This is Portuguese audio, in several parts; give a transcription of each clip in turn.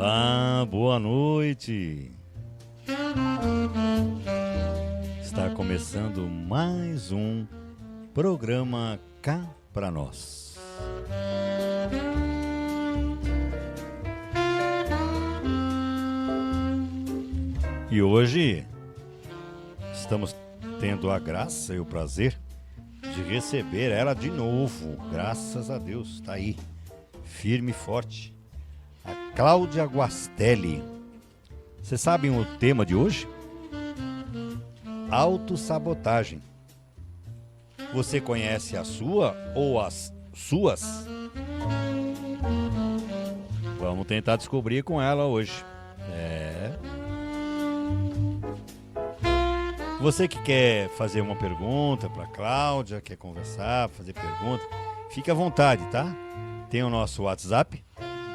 Olá, boa noite. Está começando mais um programa Cá Pra Nós. E hoje estamos tendo a graça e o prazer de receber ela de novo. Graças a Deus, está aí, firme e forte. A Cláudia Guastelli. Vocês sabem o tema de hoje? Autossabotagem. Você conhece a sua ou as suas? Vamos tentar descobrir com ela hoje. Você que quer fazer uma pergunta para Cláudia, quer conversar, fazer pergunta, fique à vontade, tá? Tem o nosso WhatsApp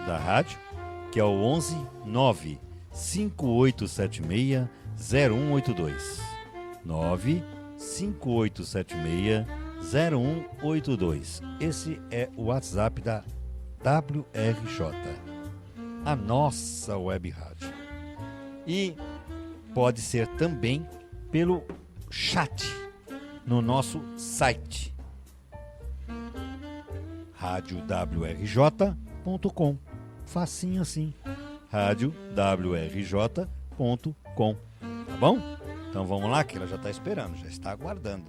da rádio, que é o 11 9 5876 0182. 9 5876 0182. Esse é o WhatsApp da WRJ, a nossa web rádio. E pode ser também pelo chat no nosso site radiowrj.com. Facinho assim, radiowrj.com. Tá bom? Então vamos lá, que ela já está esperando, já está aguardando.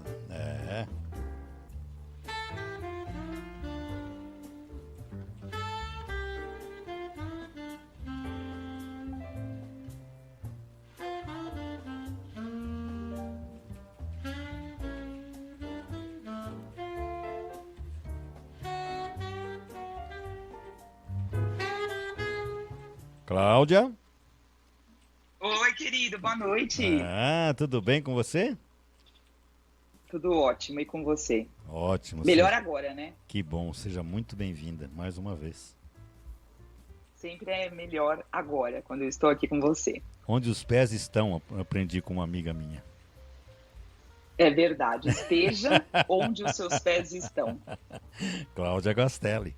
Cláudia? Oi, querido, boa noite. Tudo bem com você? Tudo ótimo, e com você? Ótimo. Melhor agora, né? Que bom, seja muito bem-vinda mais uma vez. Sempre é melhor agora, quando eu estou aqui com você. Onde os pés estão, aprendi com uma amiga minha. É verdade, esteja onde os seus pés estão. Cláudia Guastelli.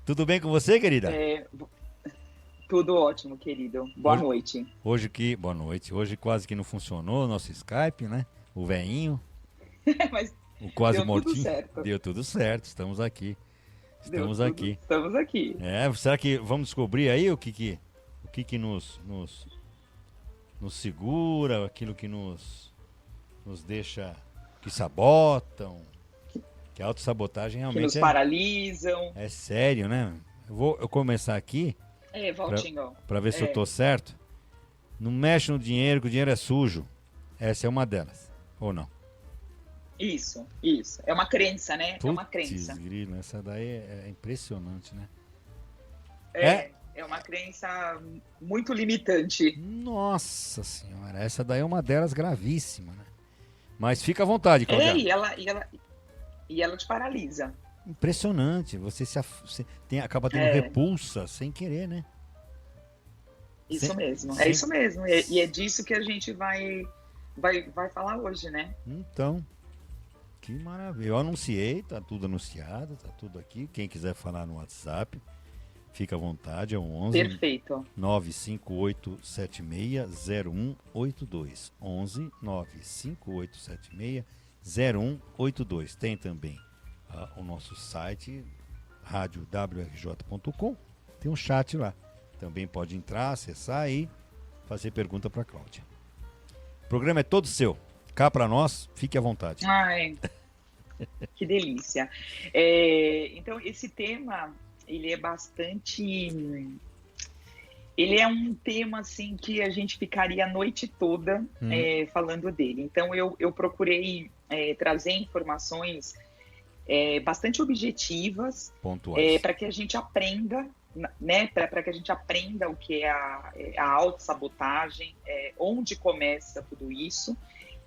Tudo bem com você, querida? Tudo ótimo, querido. Boa noite. Boa noite. Hoje quase que não funcionou o nosso Skype, né? O veinho. Mas o quase deu mortinho. tudo certo. Deu tudo certo. Estamos aqui. Estamos aqui. Será que vamos descobrir aí o que nos segura, aquilo que nos deixa, que sabotam, que a autossabotagem realmente que nos paralisam. É sério, né? Eu começar aqui. Valtinho. Para ver se eu tô certo. Não mexe no dinheiro, que o dinheiro é sujo. Essa é uma delas, ou não? Isso. É uma crença, né? Putz, é uma crença. Grilo, essa daí é impressionante, né? É uma crença muito limitante. Nossa senhora, essa daí é uma delas gravíssima, né? Mas fica à vontade, Cláudia. E ela te paralisa. Impressionante, você acaba tendo repulsa sem querer, né? Isso mesmo. E é disso que a gente vai falar hoje, né? Então, que maravilha. Eu anunciei, tá tudo anunciado, tá tudo aqui. Quem quiser falar no WhatsApp, fica à vontade, é o 11 Perfeito. 958760182. 11 958760182. Tem também o nosso site radiowrj.com, tem um chat lá, também pode entrar, acessar e fazer pergunta para Cláudia. O programa é todo seu, cá para nós, fique à vontade. Ai, que delícia. Então esse tema, ele é um tema assim que a gente ficaria a noite toda falando dele. Então eu procurei trazer informações bastante objetivas, para que a gente aprenda, né? Para que a gente aprenda o que é a autossabotagem, onde começa tudo isso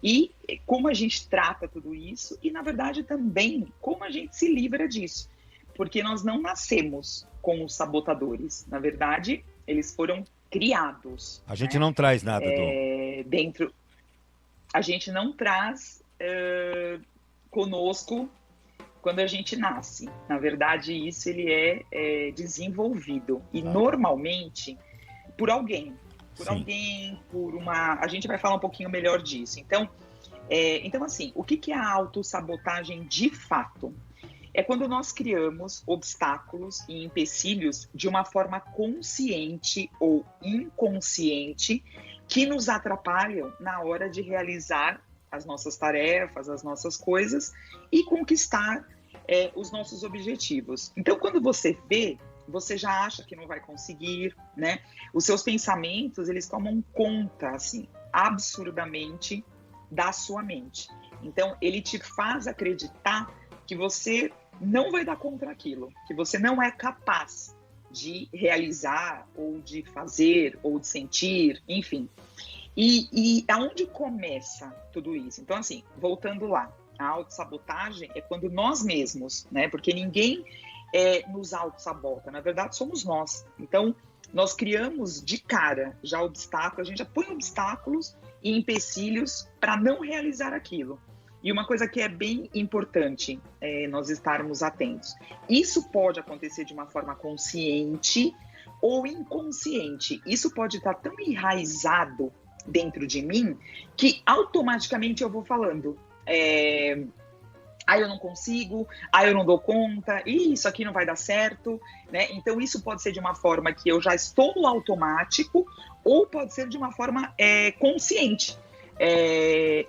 e como a gente trata tudo isso e, na verdade, também como a gente se livra disso. Porque nós não nascemos com os sabotadores. Na verdade, eles foram criados. A gente não traz nada dentro. A gente não traz conosco quando a gente nasce. Na verdade, isso ele é desenvolvido. E normalmente por alguém. Por alguém, por uma... A gente vai falar um pouquinho melhor disso. Então, assim, o que é a autossabotagem de fato? É quando nós criamos obstáculos e empecilhos de uma forma consciente ou inconsciente que nos atrapalham na hora de realizar as nossas tarefas, as nossas coisas e conquistar os nossos objetivos. Então, quando você vê, você já acha que não vai conseguir, né? Os seus pensamentos, eles tomam conta, assim, absurdamente da sua mente. Então, ele te faz acreditar que você não vai dar conta daquilo, que você não é capaz de realizar, ou de fazer, ou de sentir, enfim. E aonde começa tudo isso? Então, assim, voltando lá, a autossabotagem é quando nós mesmos, né? Porque ninguém nos autossabota, na verdade somos nós. Então, nós criamos de cara já obstáculos, a gente já põe obstáculos e empecilhos para não realizar aquilo. E uma coisa que é bem importante nós estarmos atentos. Isso pode acontecer de uma forma consciente ou inconsciente. Isso pode estar tão enraizado dentro de mim que automaticamente eu vou falando. Eu não consigo, eu não dou conta, isso aqui não vai dar certo, né? Então isso pode ser de uma forma que eu já estou no automático ou pode ser de uma forma consciente.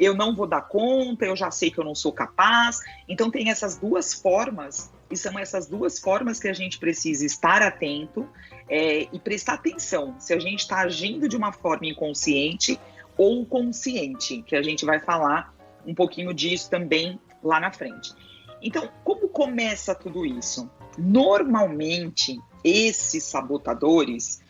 Eu não vou dar conta, eu já sei que eu não sou capaz. Então tem essas duas formas, e são essas duas formas que a gente precisa estar atento e prestar atenção se a gente está agindo de uma forma inconsciente ou consciente, que a gente vai falar um pouquinho disso também lá na frente. Então, como começa tudo isso? Normalmente, esses sabotadores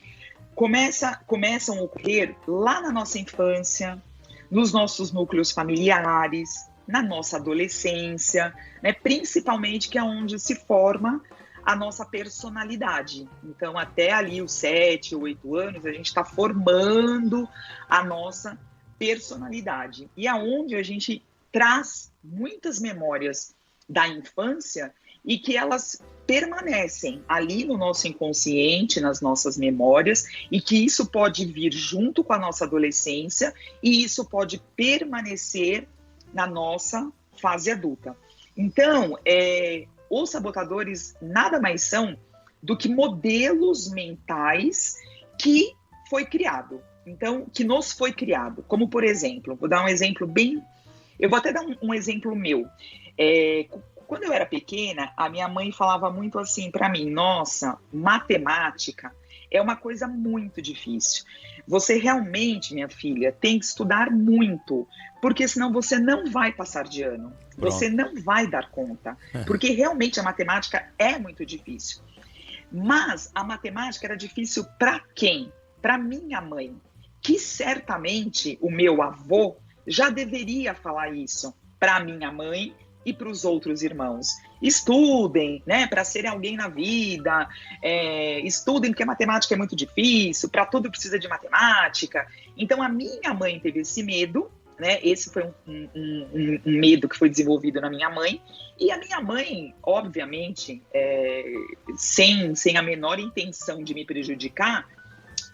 começam a ocorrer lá na nossa infância, nos nossos núcleos familiares, na nossa adolescência, né? Principalmente que é onde se forma a nossa personalidade. Então, até ali os 7 ou 8 anos, a gente está formando a nossa personalidade. E aonde a gente traz muitas memórias da infância e que elas permanecem ali no nosso inconsciente, nas nossas memórias, e que isso pode vir junto com a nossa adolescência e isso pode permanecer na nossa fase adulta. Então, os sabotadores nada mais são do que modelos mentais que foi criado. Então, que nos foi criado. Como, por exemplo, vou dar um exemplo bem... Eu vou até dar um exemplo meu. Quando eu era pequena, a minha mãe falava muito assim para mim: nossa, matemática é uma coisa muito difícil. Você realmente, minha filha, tem que estudar muito, porque senão você não vai passar de ano. Pronto. Você não vai dar conta, porque realmente a matemática é muito difícil. Mas a matemática era difícil para quem? Para minha mãe, que certamente o meu avô já deveria falar isso para minha mãe e para os outros irmãos. Estudem, né, para serem alguém na vida, estudem porque a matemática é muito difícil, para tudo precisa de matemática. Então a minha mãe teve esse medo, né, esse foi um medo que foi desenvolvido na minha mãe, e a minha mãe, obviamente, sem a menor intenção de me prejudicar,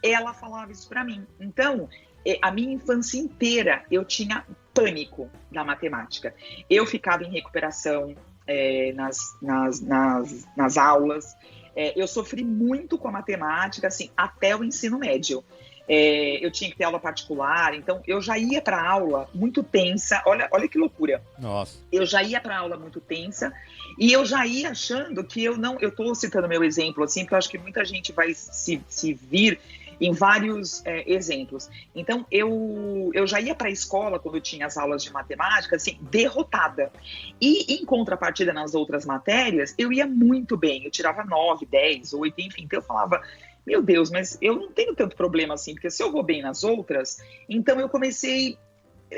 ela falava isso para mim. Então, a minha infância inteira eu tinha pânico da matemática. Eu ficava em recuperação nas aulas. Eu sofri muito com a matemática, assim, até o ensino médio. Eu tinha que ter aula particular, então eu já ia para a aula muito tensa. Olha que loucura. Nossa. Eu já ia para a aula muito tensa e eu já ia achando que eu estou citando meu exemplo, assim, porque eu acho que muita gente vai se vir em vários exemplos. Então, eu já ia para a escola, quando eu tinha as aulas de matemática, assim, derrotada. E, em contrapartida, nas outras matérias, eu ia muito bem. Eu tirava 9, 10, 8, enfim. Então, eu falava, meu Deus, mas eu não tenho tanto problema assim, porque se eu vou bem nas outras, então eu comecei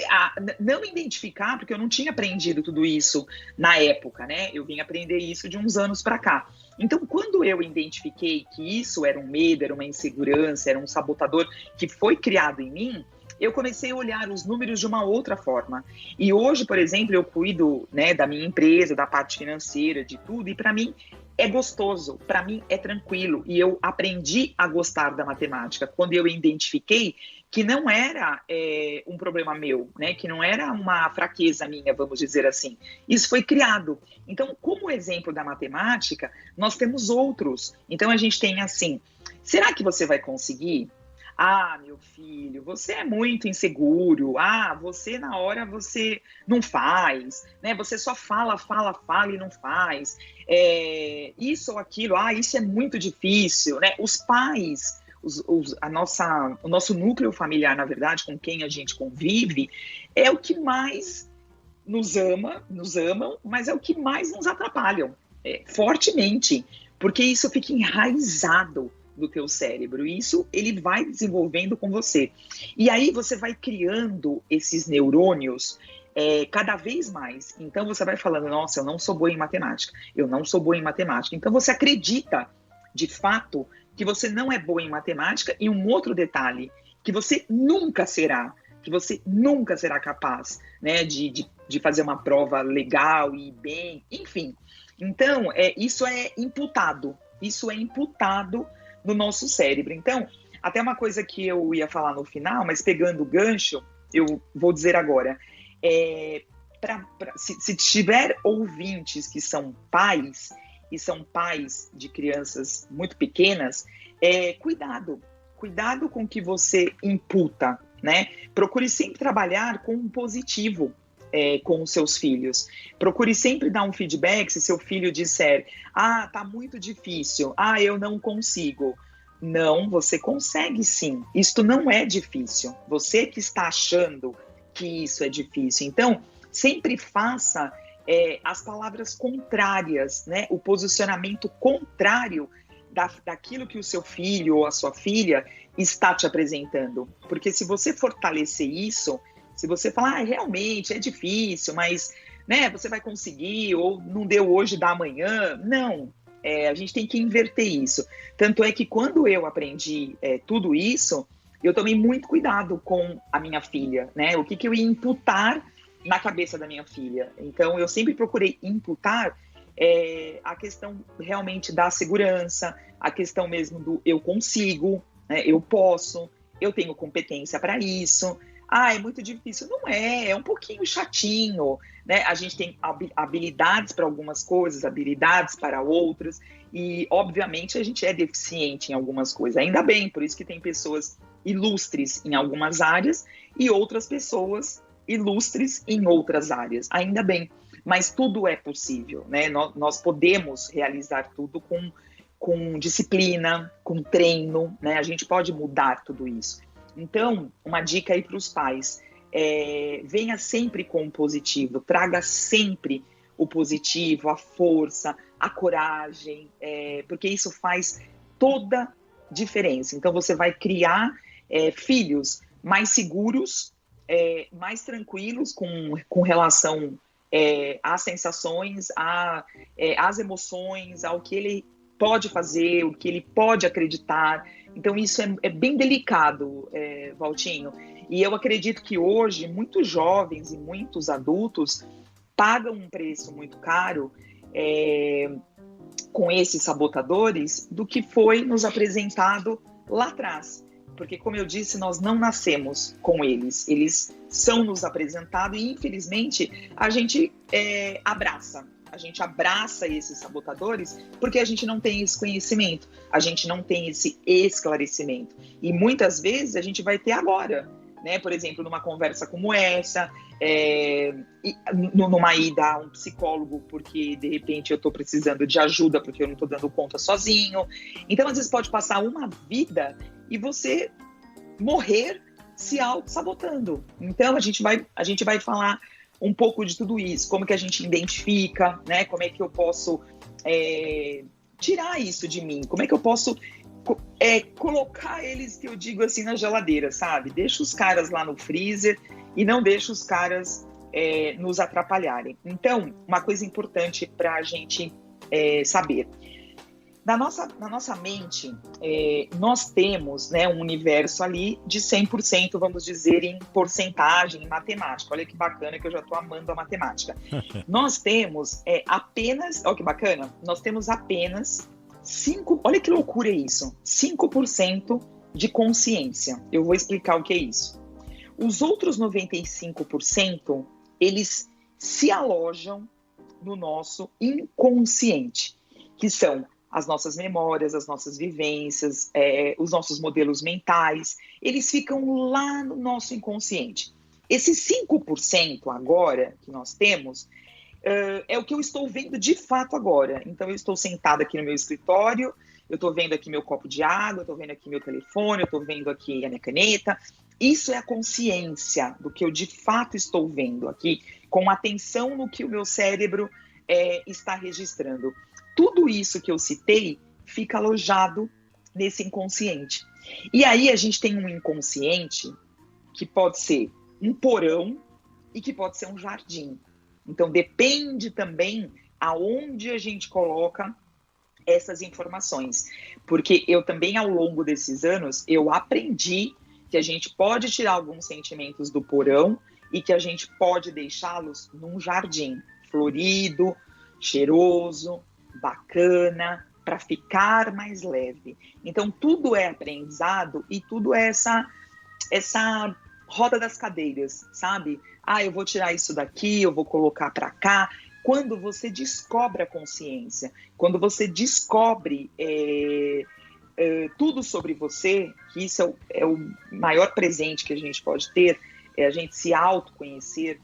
a não identificar, porque eu não tinha aprendido tudo isso na época, né? Eu vim aprender isso de uns anos para cá. Então, quando eu identifiquei que isso era um medo, era uma insegurança, era um sabotador que foi criado em mim, eu comecei a olhar os números de uma outra forma. E hoje, por exemplo, eu cuido, né, da minha empresa, da parte financeira, de tudo, e para mim é gostoso, para mim é tranquilo, e eu aprendi a gostar da matemática quando eu identifiquei que não era um problema meu, né? Que não era uma fraqueza minha, vamos dizer assim. Isso foi criado. Então, como exemplo da matemática, nós temos outros. Então, a gente tem assim, será que você vai conseguir? Ah, meu filho, você é muito inseguro. Ah, você na hora você não faz, né? Você só fala e não faz. Isso ou aquilo, isso é muito difícil, né? Os pais, o nosso núcleo familiar, na verdade, com quem a gente convive, é o que mais nos amam, mas é o que mais nos atrapalham, fortemente, porque isso fica enraizado do teu cérebro, e isso ele vai desenvolvendo com você. E aí você vai criando esses neurônios cada vez mais. Então você vai falando, nossa, eu não sou boa em matemática, eu não sou boa em matemática. Então você acredita, de fato, que você não é boa em matemática, e um outro detalhe, que você nunca será capaz, né, de fazer uma prova legal e bem, enfim. Então, isso é imputado no nosso cérebro. Então, até uma coisa que eu ia falar no final, mas pegando o gancho, eu vou dizer agora, se tiver ouvintes que são pais, e são pais de crianças muito pequenas, cuidado com o que você imputa, né? Procure sempre trabalhar com um positivo com os seus filhos. Procure sempre dar um feedback se seu filho disser, tá muito difícil, eu não consigo. Não, você consegue sim. Isto não é difícil. Você que está achando que isso é difícil. Então, sempre faça as palavras contrárias, né? O posicionamento contrário daquilo que o seu filho ou a sua filha está te apresentando. Porque se você fortalecer isso, se você falar, realmente é difícil, mas né, você vai conseguir, ou não deu hoje, dá amanhã. Não, a gente tem que inverter isso. Tanto é que quando eu aprendi tudo isso, eu tomei muito cuidado com a minha filha, né? O que eu ia imputar na cabeça da minha filha. Então, eu sempre procurei imputar a questão realmente da segurança, a questão mesmo do eu consigo, né? Eu posso, eu tenho competência para isso. É muito difícil. Não é um pouquinho chatinho, né? A gente tem habilidades para algumas coisas, habilidades para outras, e obviamente a gente é deficiente em algumas coisas. Ainda bem, por isso que tem pessoas ilustres em algumas áreas e outras pessoas ilustres em outras áreas. Ainda bem, mas tudo é possível, né? Nós podemos realizar tudo com disciplina, com treino, né? A gente pode mudar tudo isso. Então, uma dica aí para os pais, venha sempre com o positivo, traga sempre o positivo, a força, a coragem, porque isso faz toda diferença. Então, você vai criar filhos mais seguros, mais tranquilos com relação às sensações, às emoções, ao que ele pode fazer, o que ele pode acreditar. Então, isso é bem delicado, Valtinho. E eu acredito que hoje, muitos jovens e muitos adultos pagam um preço muito caro com esses sabotadores do que foi nos apresentado lá atrás. Porque, como eu disse, nós não nascemos com eles. Eles são nos apresentados e, infelizmente, a gente abraça. A gente abraça esses sabotadores porque a gente não tem esse conhecimento, a gente não tem esse esclarecimento. E muitas vezes a gente vai ter agora, né? Por exemplo, numa conversa como essa, numa ida a um psicólogo, porque de repente eu estou precisando de ajuda porque eu não estou dando conta sozinho. Então, às vezes pode passar uma vida e você morrer se auto-sabotando. Então, a gente vai falar um pouco de tudo isso, como que a gente identifica, né? Como é que eu posso tirar isso de mim? Como é que eu posso colocar eles, que eu digo assim, na geladeira, sabe? Deixa os caras lá no freezer e não deixa os caras nos atrapalharem. Então, uma coisa importante para a gente saber. Na nossa mente, nós temos, né, um universo ali de 100%, vamos dizer, em porcentagem, em matemática. Olha que bacana, que eu já estou amando a matemática. Nós temos apenas, olha que bacana, nós temos apenas 5%, olha que loucura é isso, 5% de consciência. Eu vou explicar o que é isso. Os outros 95%, eles se alojam no nosso inconsciente, que são as nossas memórias, as nossas vivências, os nossos modelos mentais, eles ficam lá no nosso inconsciente. Esses 5% agora que nós temos, é o que eu estou vendo de fato agora. Então, eu estou sentada aqui no meu escritório, eu estou vendo aqui meu copo de água, eu estou vendo aqui meu telefone, eu estou vendo aqui a minha caneta. Isso é a consciência do que eu de fato estou vendo aqui, com atenção no que o meu cérebro está registrando. Tudo isso que eu citei fica alojado nesse inconsciente. E aí a gente tem um inconsciente que pode ser um porão e que pode ser um jardim. Então depende também aonde a gente coloca essas informações. Porque eu também, ao longo desses anos, eu aprendi que a gente pode tirar alguns sentimentos do porão e que a gente pode deixá-los num jardim florido, cheiroso, bacana, para ficar mais leve. Então, tudo é aprendizado e tudo é essa roda das cadeiras, sabe? Eu vou tirar isso daqui, eu vou colocar para cá. Quando você descobre a consciência, quando você descobre tudo sobre você, que isso é o maior presente que a gente pode ter, é a gente se autoconhecer,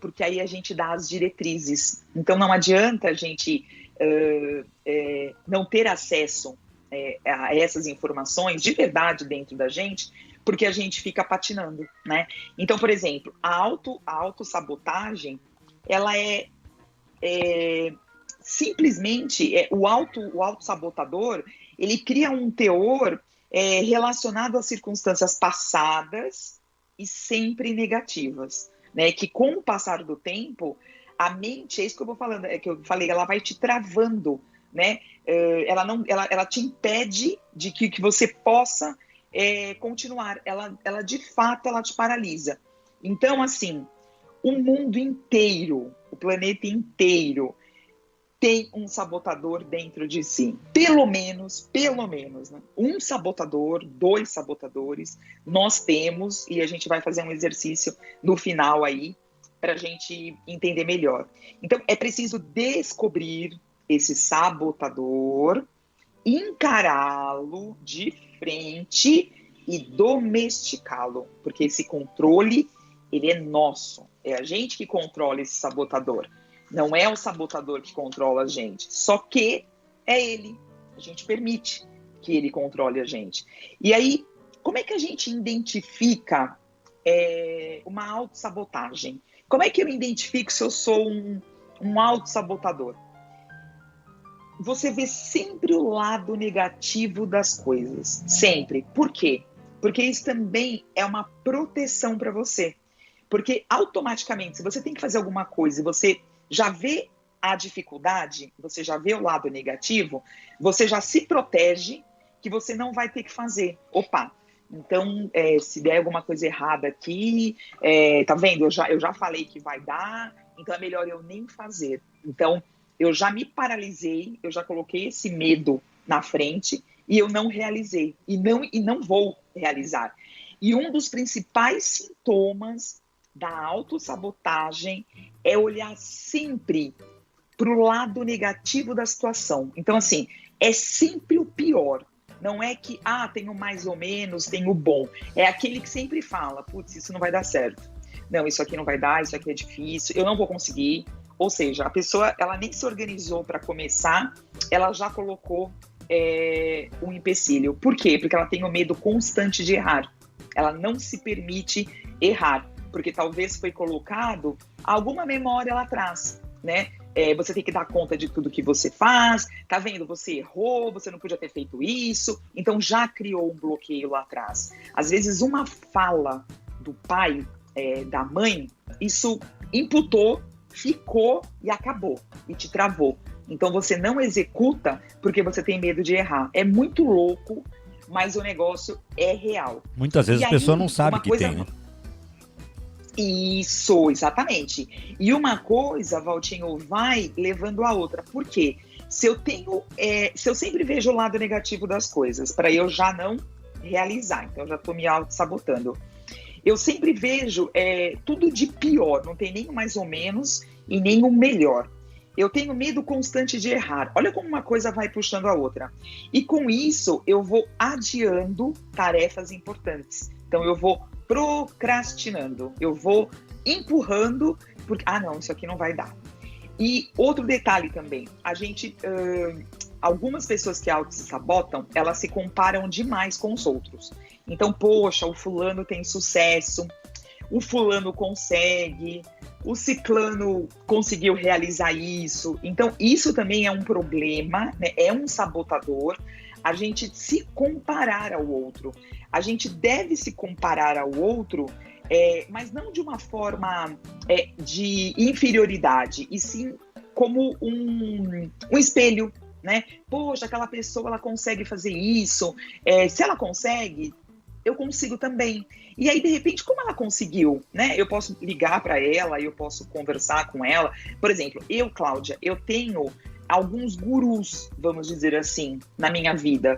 porque aí a gente dá as diretrizes. Então, não adianta a gente não ter acesso a essas informações de verdade dentro da gente, porque a gente fica patinando, né? Então, por exemplo, a autossabotagem, ela simplesmente o autossabotador, ele cria um teor relacionado às circunstâncias passadas e sempre negativas, né? Que com o passar do tempo, a mente, é isso que eu vou falando, que eu falei, ela vai te travando, né? Ela te impede de que você possa continuar. Ela de fato, ela te paralisa. Então, assim, o mundo inteiro, o planeta inteiro, tem um sabotador dentro de si. Pelo menos, né? Um sabotador, 2 sabotadores, nós temos, e a gente vai fazer um exercício no final aí, para a gente entender melhor. Então, é preciso descobrir esse sabotador, encará-lo de frente e domesticá-lo, porque esse controle, ele é nosso. É a gente que controla esse sabotador. Não é o sabotador que controla a gente, só que é ele. A gente permite que ele controle a gente. E aí, como é que a gente identifica uma autossabotagem? Como é que eu identifico se eu sou um autossabotador? Você vê sempre o lado negativo das coisas. Sempre. Por quê? Porque isso também é uma proteção para você. Porque automaticamente, se você tem que fazer alguma coisa e você já vê a dificuldade, você já vê o lado negativo, você já se protege que você não vai ter que fazer. Opa, então, se der alguma coisa errada aqui, tá vendo? Eu já falei que vai dar, então é melhor eu nem fazer. Então, eu já me paralisei, eu já coloquei esse medo na frente e eu não realizei. E não vou realizar. E um dos principais sintomas da autossabotagem é olhar sempre para o lado negativo da situação. Então, assim, é sempre o pior. Não é que, tem o mais ou menos, tem o bom. É aquele que sempre fala, putz, isso não vai dar certo. Não, isso aqui não vai dar, isso aqui é difícil, eu não vou conseguir. Ou seja, a pessoa, ela nem se organizou para começar, ela já colocou um empecilho. Por quê? Porque ela tem o medo constante de errar. Ela não se permite errar, porque talvez foi colocado alguma memória lá atrás, né? Você tem que dar conta de tudo que você faz, tá vendo? Você errou, você não podia ter feito isso, então já criou um bloqueio lá atrás. Às vezes uma fala do pai, da mãe, isso imputou, ficou e acabou, e te travou. Então você não executa porque você tem medo de errar. É muito louco, mas o negócio é real. Muitas vezes E a pessoa aí, não sabe uma que coisa... tem, né? Isso, exatamente. E uma coisa, Valtinho, vai levando a outra. Por quê? Se eu sempre vejo o lado negativo das coisas, para eu já não realizar, então eu já estou me auto-sabotando. Eu sempre vejo tudo de pior, não tem nem o mais ou menos e nem o melhor. Eu tenho medo constante de errar. Olha como uma coisa vai puxando a outra. E com isso, eu vou adiando tarefas importantes. Então, eu vou procrastinando, eu vou empurrando, porque, não, isso aqui não vai dar. E outro detalhe também, algumas pessoas que auto-sabotam, elas se comparam demais com os outros. Então, poxa, o fulano tem sucesso, o fulano consegue, o ciclano conseguiu realizar isso. Então, isso também é um problema, né? É um sabotador, a gente se comparar ao outro. A gente deve se comparar ao outro, mas não de uma forma de inferioridade, e sim como um espelho, né? Poxa, aquela pessoa, ela consegue fazer isso, se ela consegue, eu consigo também. E aí, de repente, como ela conseguiu, né? Eu posso ligar para ela, eu posso conversar com ela. Por exemplo, Cláudia, eu tenho alguns gurus, vamos dizer assim, na minha vida,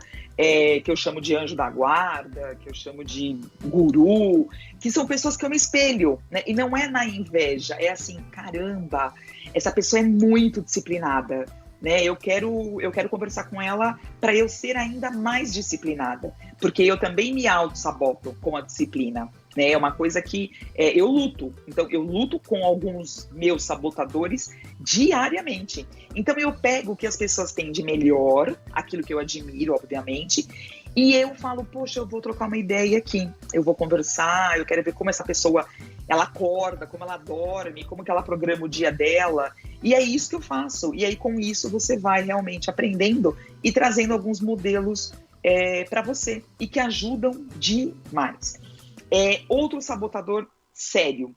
que eu chamo de anjo da guarda, que eu chamo de guru, que são pessoas que eu me espelho, né? E não é na inveja, é assim, caramba, essa pessoa é muito disciplinada, né? Eu quero conversar com ela para eu ser ainda mais disciplinada, porque eu também me auto-saboto com a disciplina, né? É uma coisa que eu luto. Então, eu luto com alguns meus sabotadores diariamente. Então, eu pego o que as pessoas têm de melhor, aquilo que eu admiro, obviamente, e eu falo, poxa, eu vou trocar uma ideia aqui, eu vou conversar, eu quero ver como essa pessoa, ela acorda, como ela dorme, como que ela programa o dia dela, e é isso que eu faço. E aí, com isso, você vai realmente aprendendo e trazendo alguns modelos para você, e que ajudam demais. Outro sabotador sério,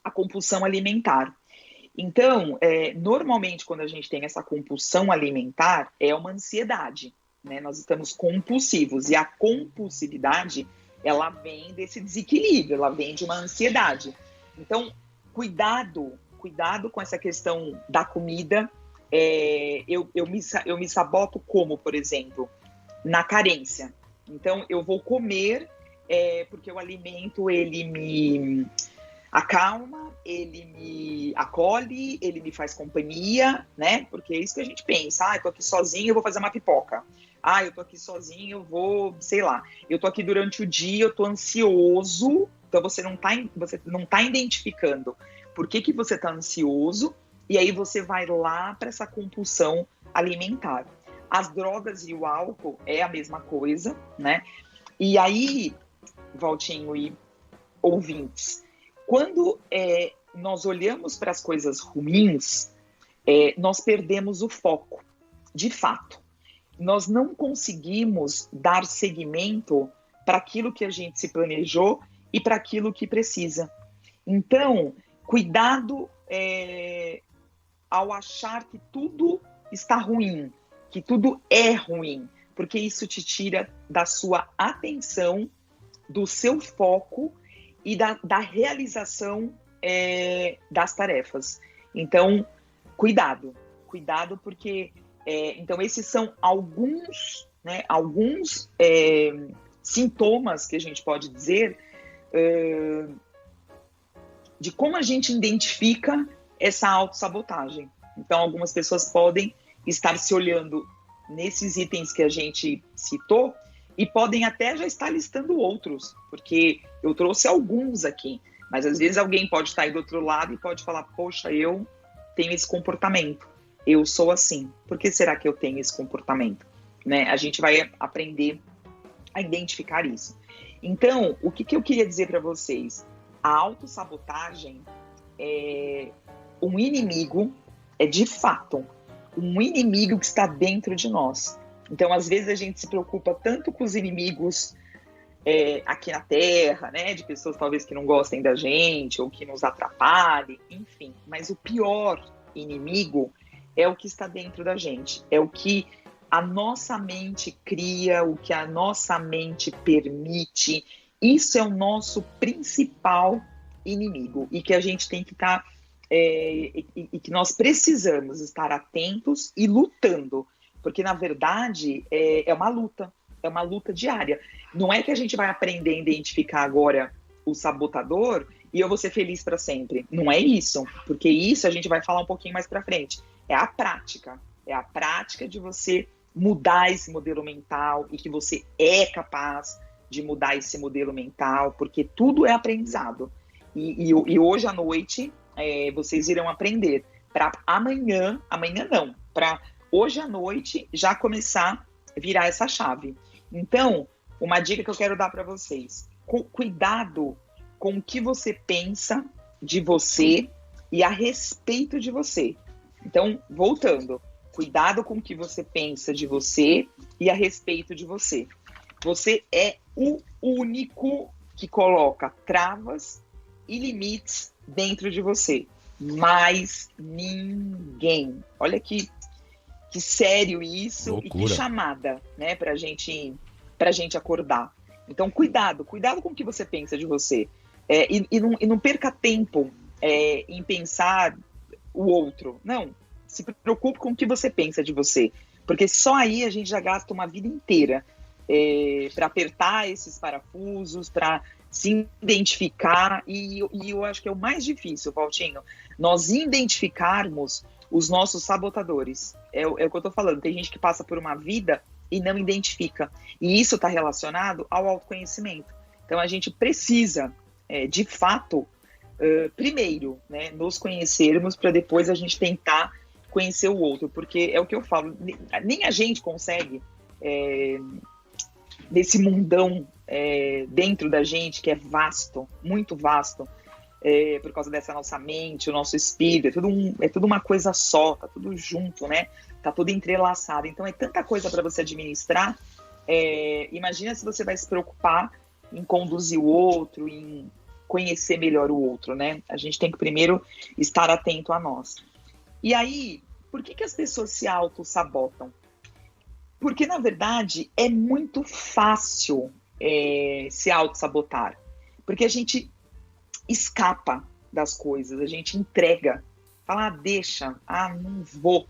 a compulsão alimentar. Então, normalmente, quando a gente tem essa compulsão alimentar, é uma ansiedade, né? Nós estamos compulsivos, e a compulsividade, ela vem desse desequilíbrio, ela vem de uma ansiedade. Então, cuidado com essa questão da comida. Eu me saboto como, por exemplo, na carência. Então, eu vou comer porque o alimento, ele me acalma, ele me acolhe, ele me faz companhia, né? Porque é isso que a gente pensa. Eu tô aqui sozinho, eu vou fazer uma pipoca. Eu tô aqui sozinho, eu vou, sei lá. Eu tô aqui durante o dia, eu tô ansioso. Então, você não tá identificando por que você tá ansioso, e aí você vai lá para essa compulsão alimentar. As drogas e o álcool é a mesma coisa, né? E aí, Valtinho e ouvintes, quando nós olhamos para as coisas ruins, nós perdemos o foco, de fato. Nós não conseguimos dar seguimento para aquilo que a gente se planejou e para aquilo que precisa. Então, cuidado ao achar que tudo está ruim, que tudo é ruim, porque isso te tira da sua atenção, do seu foco e da realização das tarefas. Então, cuidado porque então esses são alguns sintomas que a gente pode dizer de como a gente identifica essa autossabotagem. Então, algumas pessoas podem estar se olhando nesses itens que a gente citou e podem até já estar listando outros, porque eu trouxe alguns aqui, mas às vezes alguém pode estar aí do outro lado e pode falar, poxa, eu tenho esse comportamento, eu sou assim, por que será que eu tenho esse comportamento? Né? A gente vai aprender a identificar isso. Então, o que eu queria dizer para vocês? A autossabotagem é um inimigo, de fato, um inimigo que está dentro de nós. Então, às vezes, a gente se preocupa tanto com os inimigos aqui na Terra, né? De pessoas talvez que não gostem da gente ou que nos atrapalhem, enfim. Mas o pior inimigo é o que está dentro da gente, é o que a nossa mente cria, o que a nossa mente permite. Isso é o nosso principal inimigo e que a gente tem que estar, e que nós precisamos estar atentos e lutando, porque na verdade é uma luta diária. Não é que a gente vai aprender a identificar agora o sabotador e eu vou ser feliz para sempre. Não é isso, porque isso a gente vai falar um pouquinho mais para frente. É a prática de você mudar esse modelo mental e que você é capaz de mudar esse modelo mental, porque tudo é aprendizado. E hoje à noite vocês irão aprender para amanhã não, para hoje à noite já começar a virar essa chave. Então, uma dica que eu quero dar para vocês: cuidado com o que você pensa de você e a respeito de você. Então, voltando, cuidado com o que você pensa de você e a respeito de você. Você é o único que coloca travas e limites dentro de você. Mais ninguém. Olha que sério isso. Loucura. E que chamada, né, pra gente acordar. Então, cuidado com o que você pensa de você. E não perca tempo em pensar o outro. Não, se preocupe com o que você pensa de você. Porque só aí a gente já gasta uma vida inteira para apertar esses parafusos, para se identificar. E eu acho que é o mais difícil, Valtinho, nós identificarmos os nossos sabotadores. É o que eu estou falando. Tem gente que passa por uma vida e não identifica. E isso está relacionado ao autoconhecimento. Então, a gente precisa, de fato, primeiro, né, nos conhecermos para depois a gente tentar conhecer o outro. Porque é o que eu falo, nem a gente consegue, nesse mundão dentro da gente, que é vasto, muito vasto, por causa dessa nossa mente, o nosso espírito, é tudo uma coisa só, tá tudo junto, né? Tá tudo entrelaçado. Então é tanta coisa para você administrar. Imagina se você vai se preocupar em conduzir o outro, em conhecer melhor o outro, né? A gente tem que primeiro estar atento a nós. E aí, por que as pessoas se auto-sabotam? Porque, na verdade, é muito fácil se auto-sabotar. Porque a gente escapa das coisas, a gente entrega. Fala, deixa, não vou,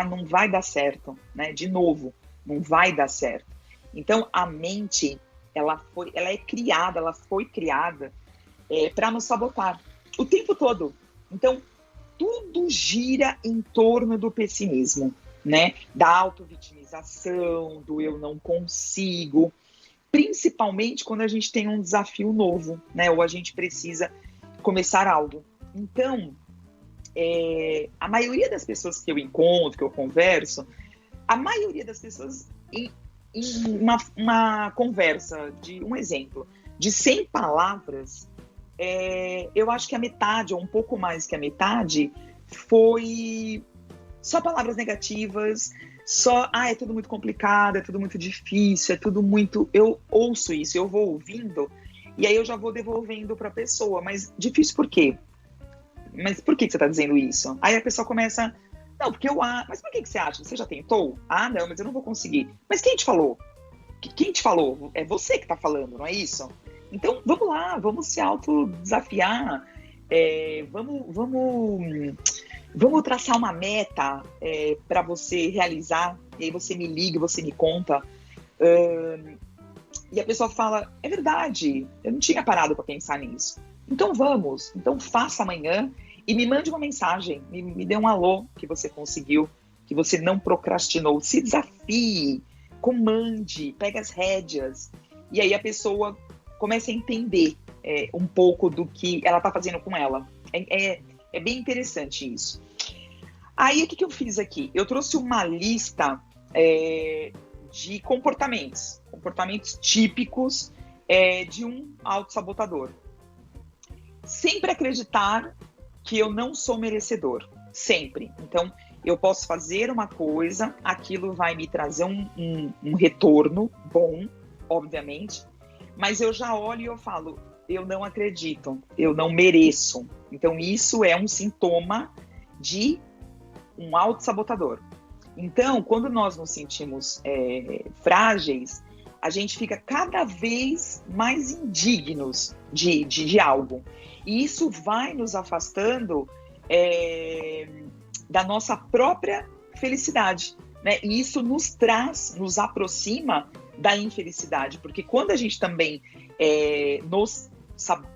não vai dar certo, né? De novo, não vai dar certo. Então, a mente, ela foi criada para nos sabotar o tempo todo. Então, tudo gira em torno do pessimismo, né? Da autovitimização, do eu não consigo, principalmente quando a gente tem um desafio novo, né? Ou a gente precisa começar algo. Então, a maioria das pessoas que eu encontro, que eu converso, a maioria das pessoas em uma conversa, de um exemplo, de 100 palavras, eu acho que a metade, ou um pouco mais que a metade, foi só palavras negativas, só, é tudo muito complicado, é tudo muito difícil, é tudo muito... Eu ouço isso, eu vou ouvindo, e aí eu já vou devolvendo para a pessoa. Mas difícil por quê? Mas por que você está dizendo isso? Aí a pessoa começa... Não, porque mas por que você acha? Você já tentou? Não, mas eu não vou conseguir. Mas quem te falou? Quem te falou? É você que está falando, não é isso? Então, vamos lá, vamos se autodesafiar, vamos traçar uma meta para você realizar, e aí você me liga, você me conta. E a pessoa fala, é verdade, eu não tinha parado para pensar nisso. Então vamos, então faça amanhã e me mande uma mensagem, me dê um alô que você conseguiu, que você não procrastinou. Se desafie, comande, pegue as rédeas. E aí a pessoa começa a entender um pouco do que ela está fazendo com ela. É bem interessante isso. Aí, o que eu fiz aqui? Eu trouxe uma lista de comportamentos típicos de um autossabotador. Sempre acreditar que eu não sou merecedor. Sempre. Então, eu posso fazer uma coisa, aquilo vai me trazer um retorno bom, obviamente, mas eu já olho e eu falo, eu não acredito, eu não mereço. Então, isso é um sintoma de um autossabotador. Então, quando nós nos sentimos frágeis, a gente fica cada vez mais indignos de algo. E isso vai nos afastando da nossa própria felicidade, né? E isso nos aproxima da infelicidade, porque quando a gente também nos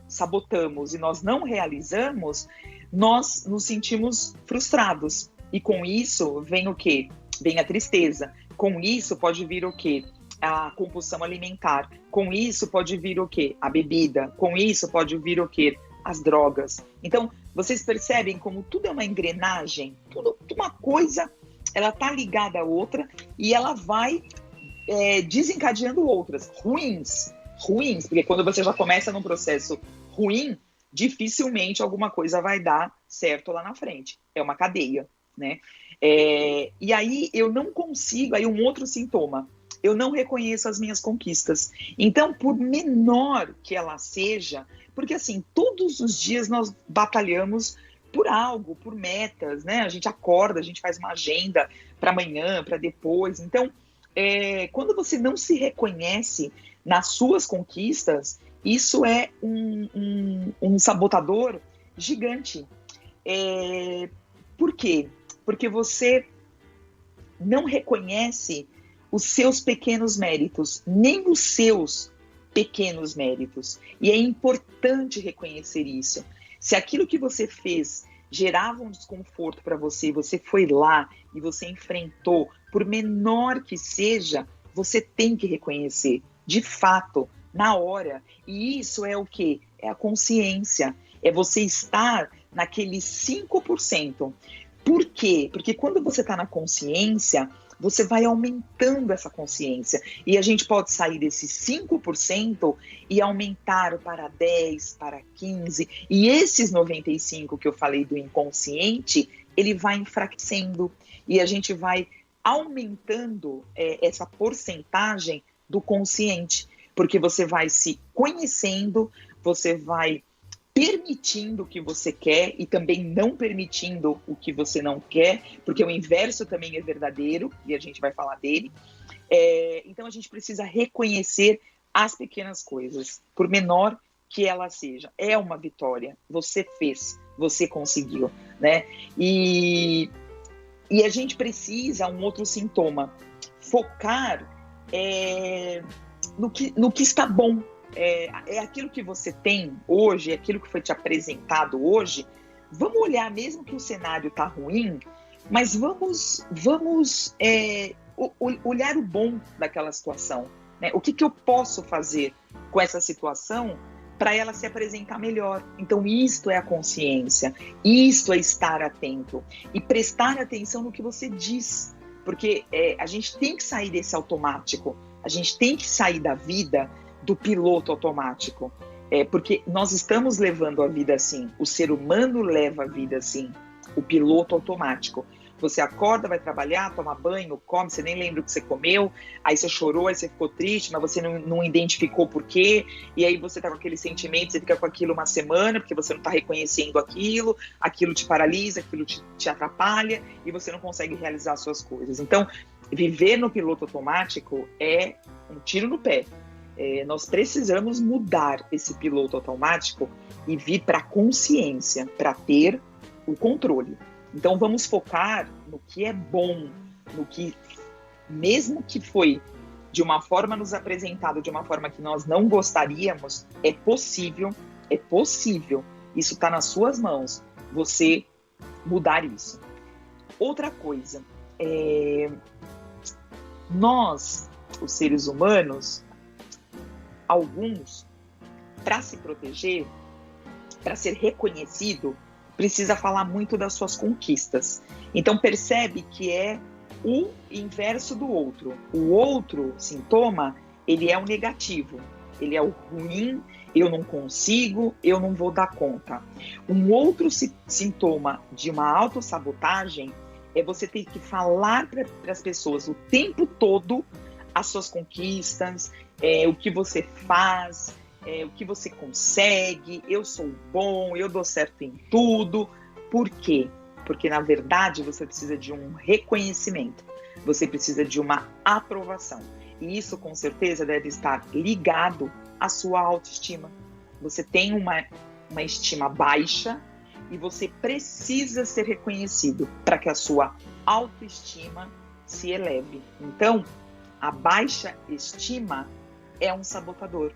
sabotamos e nós não realizamos, nós nos sentimos frustrados. E com isso vem o quê? Vem a tristeza. Com isso pode vir o quê? A compulsão alimentar. Com isso pode vir o quê? A bebida. Com isso pode vir o quê? As drogas. Então, vocês percebem como tudo é uma engrenagem? Tudo uma coisa, ela tá ligada à outra e ela vai desencadeando outras. Ruins, porque quando você já começa num processo ruim, dificilmente alguma coisa vai dar certo lá na frente. É uma cadeia, né? E aí eu não consigo, aí um outro sintoma, eu não reconheço as minhas conquistas. Então, por menor que ela seja, porque assim, todos os dias nós batalhamos por algo, por metas, né? A gente acorda, a gente faz uma agenda para amanhã, para depois. Então, quando você não se reconhece nas suas conquistas, isso é um sabotador gigante. Por quê? Porque você não reconhece os seus pequenos méritos, nem os seus pequenos méritos. E é importante reconhecer isso. Se aquilo que você fez gerava um desconforto para você, você foi lá e você enfrentou, por menor que seja, você tem que reconhecer, de fato, na hora. E isso é o quê? É a consciência. É você estar naqueles 5%. Por quê? Porque quando você está na consciência, você vai aumentando essa consciência. E a gente pode sair desses 5% e aumentar para 10%, para 15%. E esses 95% que eu falei do inconsciente, ele vai enfraquecendo. E a gente vai aumentando essa porcentagem do consciente. Porque você vai se conhecendo, você vai permitindo o que você quer e também não permitindo o que você não quer, porque o inverso também é verdadeiro, e a gente vai falar dele. Então a gente precisa reconhecer as pequenas coisas, por menor que ela seja. É uma vitória, você fez, você conseguiu, né? E a gente precisa, um outro sintoma, focar no que está bom. É aquilo que você tem hoje, é aquilo que foi te apresentado hoje. Vamos olhar, mesmo que o cenário está ruim, mas vamos olhar o bom daquela situação, né? O que eu posso fazer com essa situação para ela se apresentar melhor? Então, isto é a consciência, isto é estar atento e prestar atenção no que você diz, porque a gente tem que sair desse automático, a gente tem que sair da vida do piloto automático, porque nós estamos levando a vida assim, o ser humano leva a vida assim, o piloto automático. Você acorda, vai trabalhar, toma banho, come, você nem lembra o que você comeu, aí você chorou, aí você ficou triste, mas você não identificou por quê, e aí você tá com aquele sentimento, você fica com aquilo uma semana, porque você não tá reconhecendo aquilo te paralisa, aquilo te atrapalha, e você não consegue realizar as suas coisas. Então, viver no piloto automático é um tiro no pé. Nós precisamos mudar esse piloto automático e vir para a consciência, para ter o controle. Então vamos focar no que é bom, no que, mesmo que foi de uma forma nos apresentado, de uma forma que nós não gostaríamos, é possível, isso está nas suas mãos, você mudar isso. Outra coisa, nós, os seres humanos, alguns, para se proteger, para ser reconhecido, precisa falar muito das suas conquistas. Então percebe que é o inverso do outro. O outro sintoma, ele é o negativo, ele é o ruim, eu não consigo, eu não vou dar conta. Um outro sintoma de uma autossabotagem é você ter que falar para as pessoas o tempo todo as suas conquistas, o que você faz, o que você consegue, eu sou bom, eu dou certo em tudo. Por quê? porque na verdade você precisa de um reconhecimento, você precisa de uma aprovação. E isso com certeza deve estar ligado à sua autoestima. Você tem uma estima baixa e você precisa ser reconhecido para que a sua autoestima se eleve. Então, a baixa estima é um sabotador.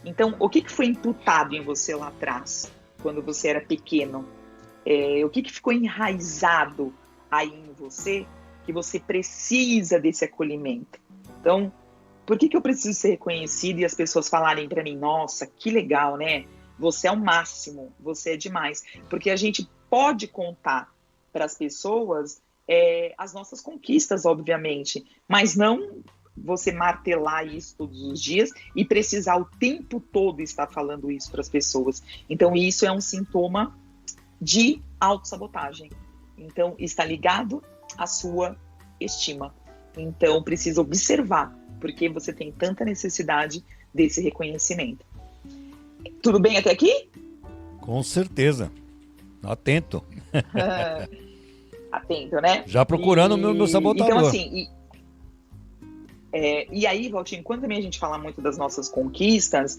Então, o que foi imputado em você lá atrás, quando você era pequeno? O que ficou enraizado aí em você, que você precisa desse acolhimento? Então, por que eu preciso ser reconhecido e as pessoas falarem para mim, nossa, que legal, né? Você é o máximo, você é demais. Porque a gente pode contar para as pessoas as nossas conquistas, obviamente, mas não você martelar isso todos os dias e precisar o tempo todo estar falando isso para as pessoas. Então, isso é um sintoma de autossabotagem. Então, está ligado à sua estima. Então, precisa observar porque você tem tanta necessidade desse reconhecimento. Tudo bem até aqui? Com certeza. Atento. Atento, né? Já procurando o meu sabotador. Então, assim... E aí, Valtinho, quando também a gente fala muito das nossas conquistas,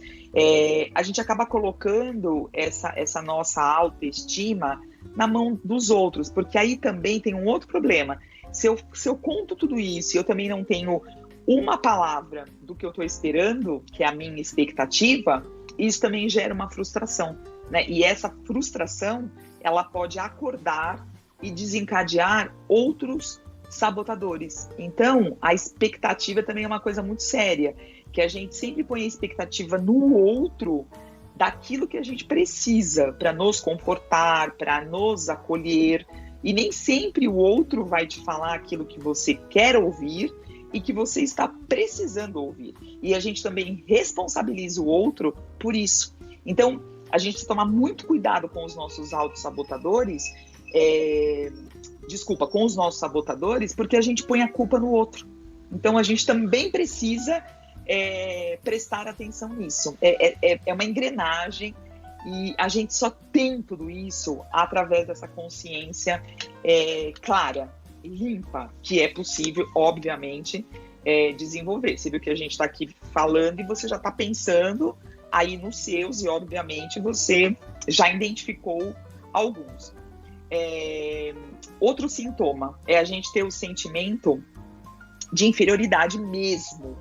a gente acaba colocando essa nossa autoestima na mão dos outros, porque aí também tem um outro problema. Se eu conto tudo isso e eu também não tenho uma palavra do que eu estou esperando, que é a minha expectativa, isso também gera uma frustração, né? E essa frustração, ela pode acordar e desencadear outros sabotadores. Então, a expectativa também é uma coisa muito séria, que a gente sempre põe a expectativa no outro daquilo que a gente precisa para nos confortar, para nos acolher, e nem sempre o outro vai te falar aquilo que você quer ouvir e que você está precisando ouvir. E a gente também responsabiliza o outro por isso. Então, a gente precisa tomar muito cuidado com os nossos autossabotadores, com os nossos sabotadores, porque a gente põe a culpa no outro. Então, a gente também precisa prestar atenção nisso. É uma engrenagem e a gente só tem tudo isso através dessa consciência clara, limpa, que é possível, obviamente, desenvolver. Você viu que a gente está aqui falando e você já está pensando aí nos seus e, obviamente, você já identificou alguns. Outro sintoma é a gente ter o sentimento de inferioridade mesmo,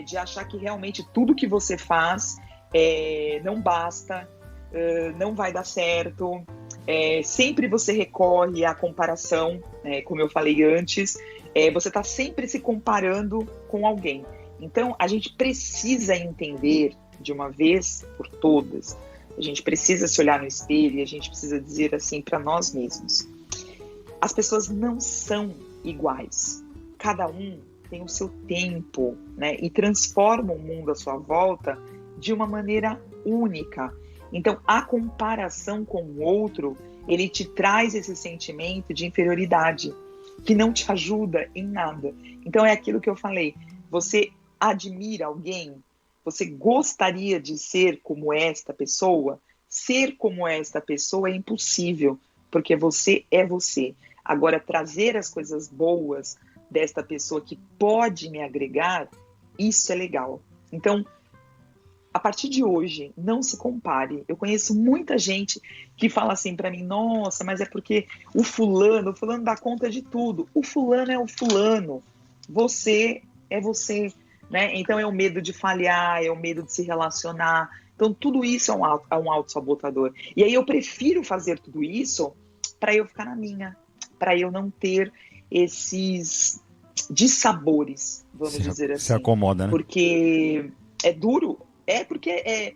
de achar que realmente tudo que você faz não basta, não vai dar certo. Sempre você recorre à comparação, como eu falei antes, você está sempre se comparando com alguém. Então, a gente precisa entender de uma vez por todas, a gente precisa se olhar no espelho e a gente precisa dizer assim para nós mesmos: as pessoas não são iguais, cada um tem o seu tempo, né? E transforma o mundo à sua volta de uma maneira única. Então, a comparação com o outro, ele te traz esse sentimento de inferioridade, que não te ajuda em nada. Então, é aquilo que eu falei, você admira alguém? Você gostaria de ser como esta pessoa? Ser como esta pessoa é impossível, porque você é você. Agora, trazer as coisas boas desta pessoa que pode me agregar, isso é legal. Então, a partir de hoje, não se compare. Eu conheço muita gente que fala assim para mim: nossa, mas é porque o fulano dá conta de tudo. O fulano é o fulano. Você é você, né? Então é o medo de falhar, é o medo de se relacionar. Então tudo isso é um autossabotador. E aí eu prefiro fazer tudo isso para eu ficar na minha, para eu não ter esses dissabores, vamos dizer assim. Se acomoda, né? Porque é duro. Porque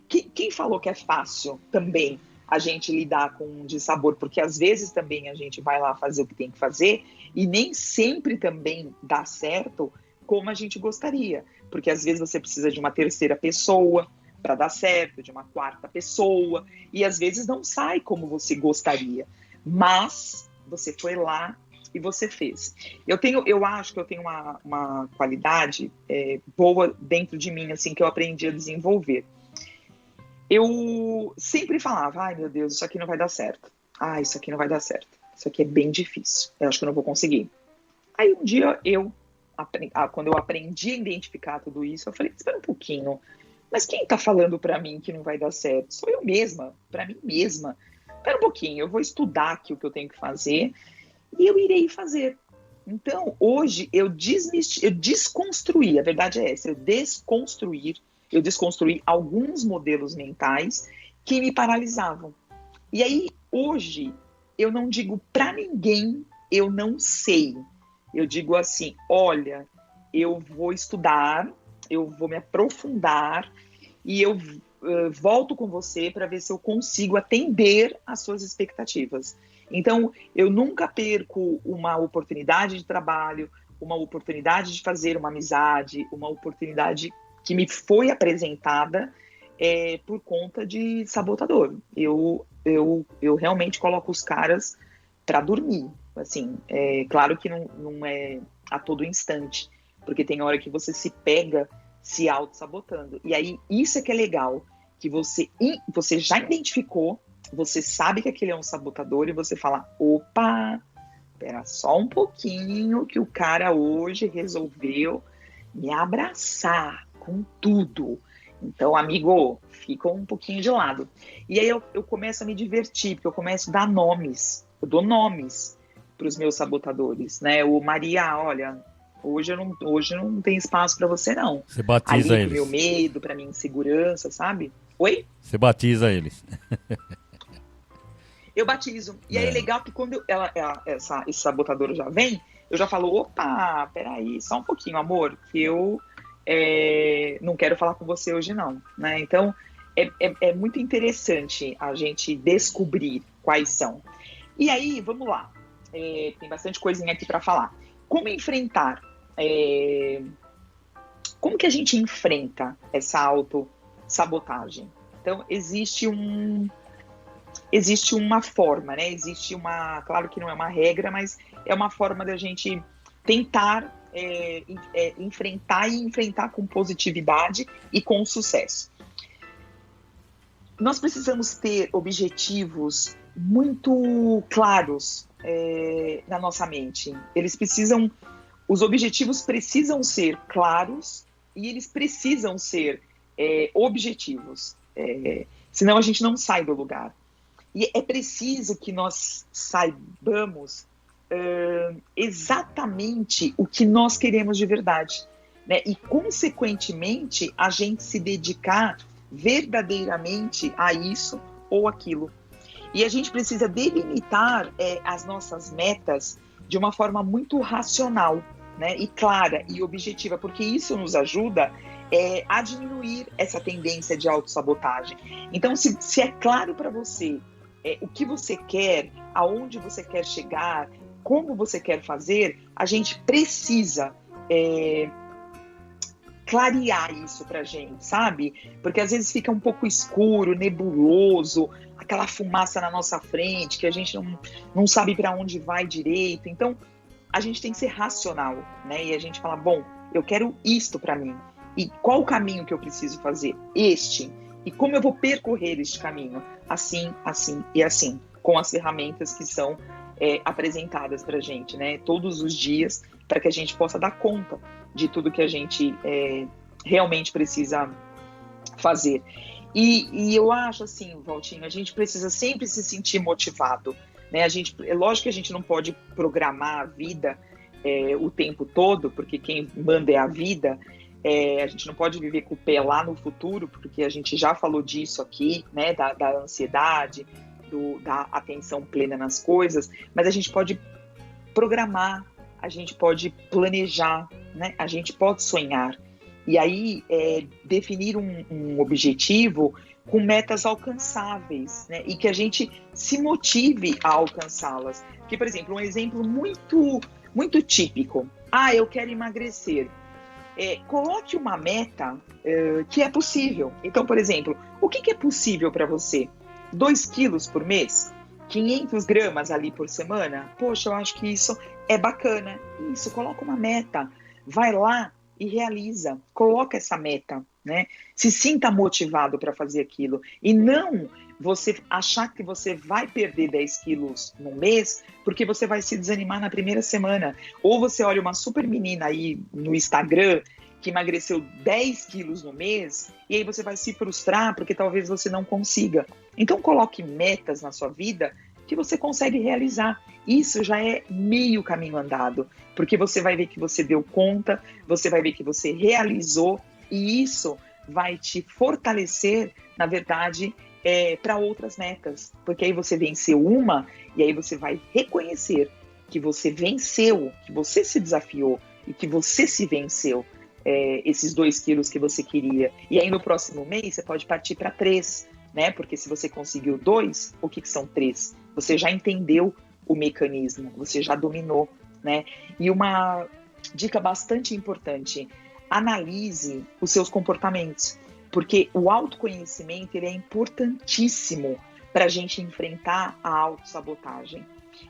quem falou que é fácil também a gente lidar com um dissabor? Porque às vezes também a gente vai lá fazer o que tem que fazer e nem sempre também dá certo como a gente gostaria. Porque às vezes você precisa de uma terceira pessoa para dar certo, de uma quarta pessoa, e às vezes não sai como você gostaria. Mas você foi lá e você fez. Eu acho que eu tenho uma qualidade boa dentro de mim, assim, que eu aprendi a desenvolver. Eu sempre falava: ai meu Deus, isso aqui não vai dar certo. isso aqui não vai dar certo. Isso aqui é bem difícil. Eu acho que eu não vou conseguir. Aí um dia quando eu aprendi a identificar tudo isso, eu falei, espera um pouquinho, mas quem tá falando para mim que não vai dar certo? Sou eu mesma, para mim mesma. Espera um pouquinho, eu vou estudar aqui o que eu tenho que fazer e eu irei fazer. Então, hoje, eu desconstruí, a verdade é essa, eu desconstruí alguns modelos mentais que me paralisavam. E aí, hoje, eu não digo para ninguém, eu não sei. Eu digo assim, olha, eu vou estudar, eu vou me aprofundar e eu volto com você para ver se eu consigo atender às suas expectativas. Então, eu nunca perco uma oportunidade de trabalho, uma oportunidade de fazer uma amizade, uma oportunidade que me foi apresentada por conta de sabotador. Eu realmente coloco os caras para dormir. Assim, claro que não é a todo instante, porque tem hora que você se pega se auto-sabotando. E aí, isso é que é legal, que você já identificou, você sabe que aquele é um sabotador e você fala, opa, espera só um pouquinho que o cara hoje resolveu me abraçar com tudo. Então, amigo, fica um pouquinho de lado. E aí eu começo a me divertir, porque eu começo a dar nomes. Eu dou nomes para os meus sabotadores, né? O Maria, olha, hoje não tem espaço para você, não. Você batiza ali, eles. Pro meu medo, para minha insegurança, sabe? Oi? Você batiza eles. Eu batizo. E aí é legal que quando esse sabotador já vem, eu já falo, opa, peraí, só um pouquinho, amor, que eu não quero falar com você hoje não, né? Então, é muito interessante a gente descobrir quais são. E aí, vamos lá. Tem bastante coisinha aqui para falar. Como enfrentar? Como que a gente enfrenta essa autossabotagem? Então, existe uma forma, né? Claro que não é uma regra, mas é uma forma da gente tentar enfrentar com positividade e com sucesso. Nós precisamos ter objetivos muito claros na nossa mente. Os objetivos precisam ser claros e eles precisam ser objetivos. Senão a gente não sai do lugar. E é preciso que nós saibamos exatamente o que nós queremos de verdade, né? E, consequentemente, a gente se dedicar verdadeiramente a isso ou aquilo. E a gente precisa delimitar as nossas metas de uma forma muito racional, né? E clara e objetiva, porque isso nos ajuda a diminuir essa tendência de autossabotagem. Então, se é claro para você o que você quer, aonde você quer chegar, como você quer fazer, a gente precisa clarear isso pra gente, sabe? Porque às vezes fica um pouco escuro, nebuloso, aquela fumaça na nossa frente, que a gente não sabe para onde vai direito. Então, a gente tem que ser racional, né? E a gente fala, bom, eu quero isto para mim. E qual o caminho que eu preciso fazer? Este. E como eu vou percorrer este caminho? Assim, assim e assim. Com as ferramentas que são apresentadas pra gente, né? Todos os dias, para que a gente possa dar conta de tudo que a gente realmente precisa fazer. E eu acho assim, Valtinho, a gente precisa sempre se sentir motivado, né? É lógico que a gente não pode programar a vida o tempo todo, porque quem manda é a vida. A gente não pode viver com o pé lá no futuro, porque a gente já falou disso aqui, né? Da ansiedade, da atenção plena nas coisas, mas a gente pode programar, a gente pode planejar, né? A gente pode sonhar. E aí, definir um objetivo com metas alcançáveis, né? E que a gente se motive a alcançá-las. Que, por exemplo, um exemplo muito, muito típico. Eu quero emagrecer. Coloque uma meta que é possível. Então, por exemplo, o que é possível para você? 2 quilos por mês? 500 gramas ali por semana? Poxa, eu acho que isso é bacana. Isso, coloca uma meta. Vai lá e realiza. Coloca essa meta, né? Se sinta motivado para fazer aquilo. E não você achar que você vai perder 10 quilos no mês, porque você vai se desanimar na primeira semana. Ou você olha uma super menina aí no Instagram que emagreceu 10 quilos no mês, e aí você vai se frustrar porque talvez você não consiga. Então coloque metas na sua vida que você consegue realizar. Isso já é meio caminho andado, porque você vai ver que você deu conta, você vai ver que você realizou, e isso vai te fortalecer, na verdade, para outras metas. Porque aí você venceu uma, e aí você vai reconhecer que você venceu, que você se desafiou e que você se venceu. Esses 2 quilos que você queria. E aí no próximo mês você pode partir para 3, né? Porque se você conseguiu 2, o que são 3? Você já entendeu o mecanismo, você já dominou, né? E uma dica bastante importante: analise os seus comportamentos, porque o autoconhecimento ele é importantíssimo para a gente enfrentar a autossabotagem.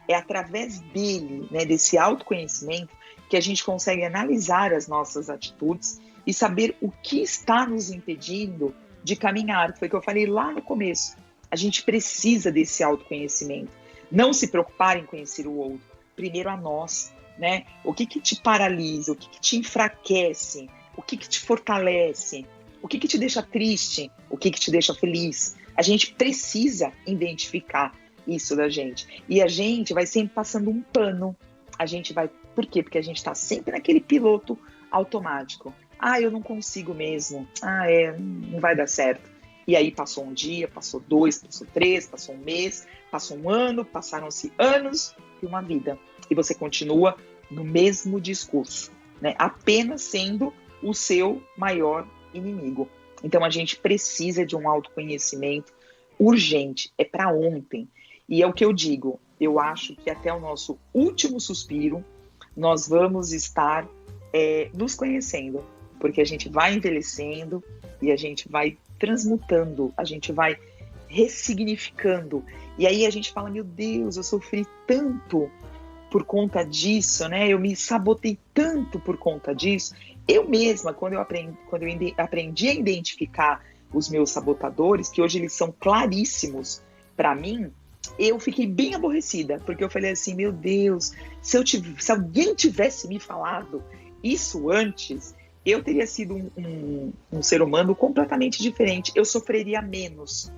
É através dele, né, desse autoconhecimento, que a gente consegue analisar as nossas atitudes e saber o que está nos impedindo de caminhar. Foi o que eu falei lá no começo. A gente precisa desse autoconhecimento. Não se preocupar em conhecer o outro. Primeiro a nós, né? O que te paralisa? O que te enfraquece? O que te fortalece? O que te deixa triste? O que te deixa feliz? A gente precisa identificar isso da gente. E a gente vai sempre passando um pano. A gente vai... Por quê? Porque a gente está sempre naquele piloto automático. Eu não consigo mesmo. Não vai dar certo. E aí passou um dia, passou 2, passou 3, passou um mês, passou um ano, passaram-se anos e uma vida. E você continua no mesmo discurso, né? Apenas sendo o seu maior inimigo. Então a gente precisa de um autoconhecimento urgente. É para ontem. E é o que eu digo. Eu acho que até o nosso último suspiro nós vamos estar nos conhecendo, porque a gente vai envelhecendo e a gente vai transmutando, a gente vai ressignificando. E aí a gente fala, meu Deus, eu sofri tanto por conta disso, né? Eu me sabotei tanto por conta disso. Eu mesma, quando eu aprendi a identificar os meus sabotadores, que hoje eles são claríssimos para mim, eu fiquei bem aborrecida, porque eu falei assim, meu Deus, se alguém tivesse me falado isso antes, eu teria sido um ser humano completamente diferente. Eu sofreria menos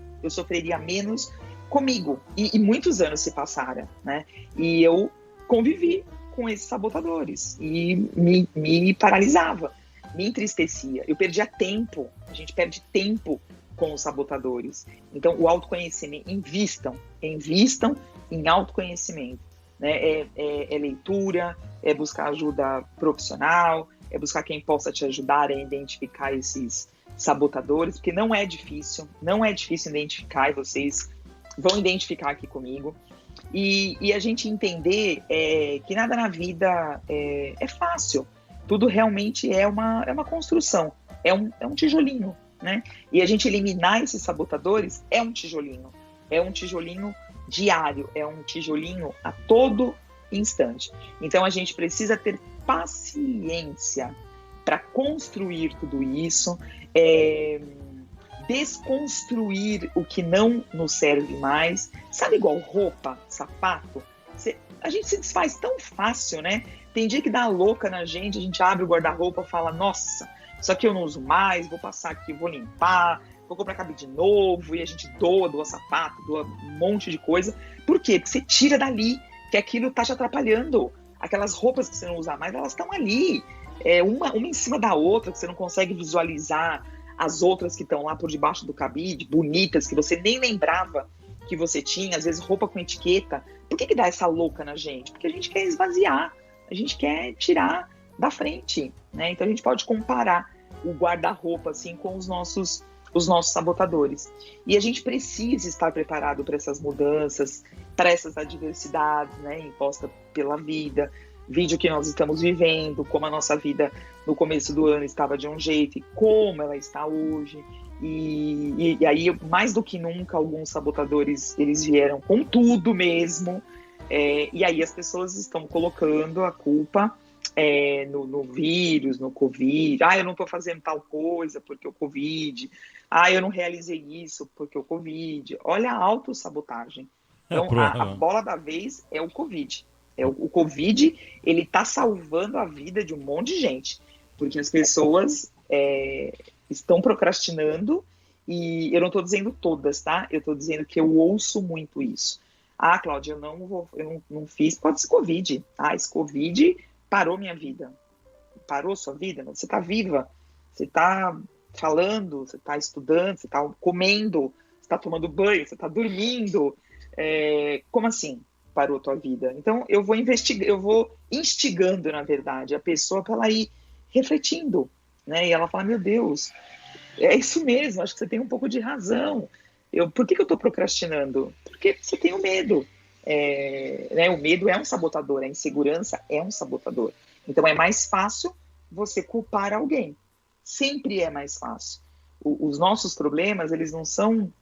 comigo. E muitos anos se passaram, né? E eu convivi com esses sabotadores e me paralisava, me entristecia. Eu perdia tempo, a gente perde tempo com os sabotadores. Então, o autoconhecimento, invistam em autoconhecimento, né? É leitura, é buscar ajuda profissional, é buscar quem possa te ajudar a identificar esses sabotadores, porque não é difícil identificar, e vocês vão identificar aqui comigo. E a gente entender que nada na vida é fácil. Tudo realmente é uma construção, é um tijolinho, né? E a gente eliminar esses sabotadores é um tijolinho diário, é um tijolinho a todo instante. Então a gente precisa ter paciência para construir tudo isso, desconstruir o que não nos serve mais. Sabe, igual roupa, sapato? A gente se desfaz tão fácil, né? Tem dia que dá louca na gente, a gente abre o guarda-roupa e fala, nossa, isso aqui eu não uso mais, vou passar aqui, vou limpar, vou comprar cabide de novo, e a gente doa sapato, doa um monte de coisa. Por quê? Porque você tira dali, que aquilo tá te atrapalhando. Aquelas roupas que você não usa mais, elas estão ali, uma em cima da outra, que você não consegue visualizar as outras que estão lá por debaixo do cabide, bonitas, que você nem lembrava que você tinha, às vezes roupa com etiqueta. Por que dá essa louca na gente? Porque a gente quer esvaziar, a gente quer tirar da frente, né? Então a gente pode comparar o guarda-roupa assim com os nossos sabotadores. E a gente precisa estar preparado para essas mudanças, para essas adversidades, né, impostas pela vida, vídeo que nós estamos vivendo, como a nossa vida no começo do ano estava de um jeito e como ela está hoje. E aí, mais do que nunca, alguns sabotadores, eles vieram com tudo mesmo. E aí as pessoas estão colocando a culpa no vírus, no Covid. Eu não estou fazendo tal coisa porque o Covid. Eu não realizei isso porque o Covid. Olha a autossabotagem. Então, a bola da vez é o Covid. O Covid, ele está salvando a vida de um monte de gente. Porque as pessoas estão procrastinando, e eu não estou dizendo todas, tá? Eu estou dizendo que eu ouço muito isso. Cláudia, eu não fiz, pode ser Covid. Esse Covid parou minha vida. Parou sua vida? Você está viva, você está falando, você está estudando, você está comendo, você está tomando banho, você está dormindo. Como assim parou tua vida? Então eu vou instigando, na verdade, a pessoa para ela ir refletindo, né? E ela fala, meu Deus, é isso mesmo, acho que você tem um pouco de razão. Por que eu estou procrastinando? Porque você tem o medo. O medo é um sabotador, a insegurança é um sabotador. Então é mais fácil você culpar alguém. Sempre é mais fácil. Os nossos problemas, eles não são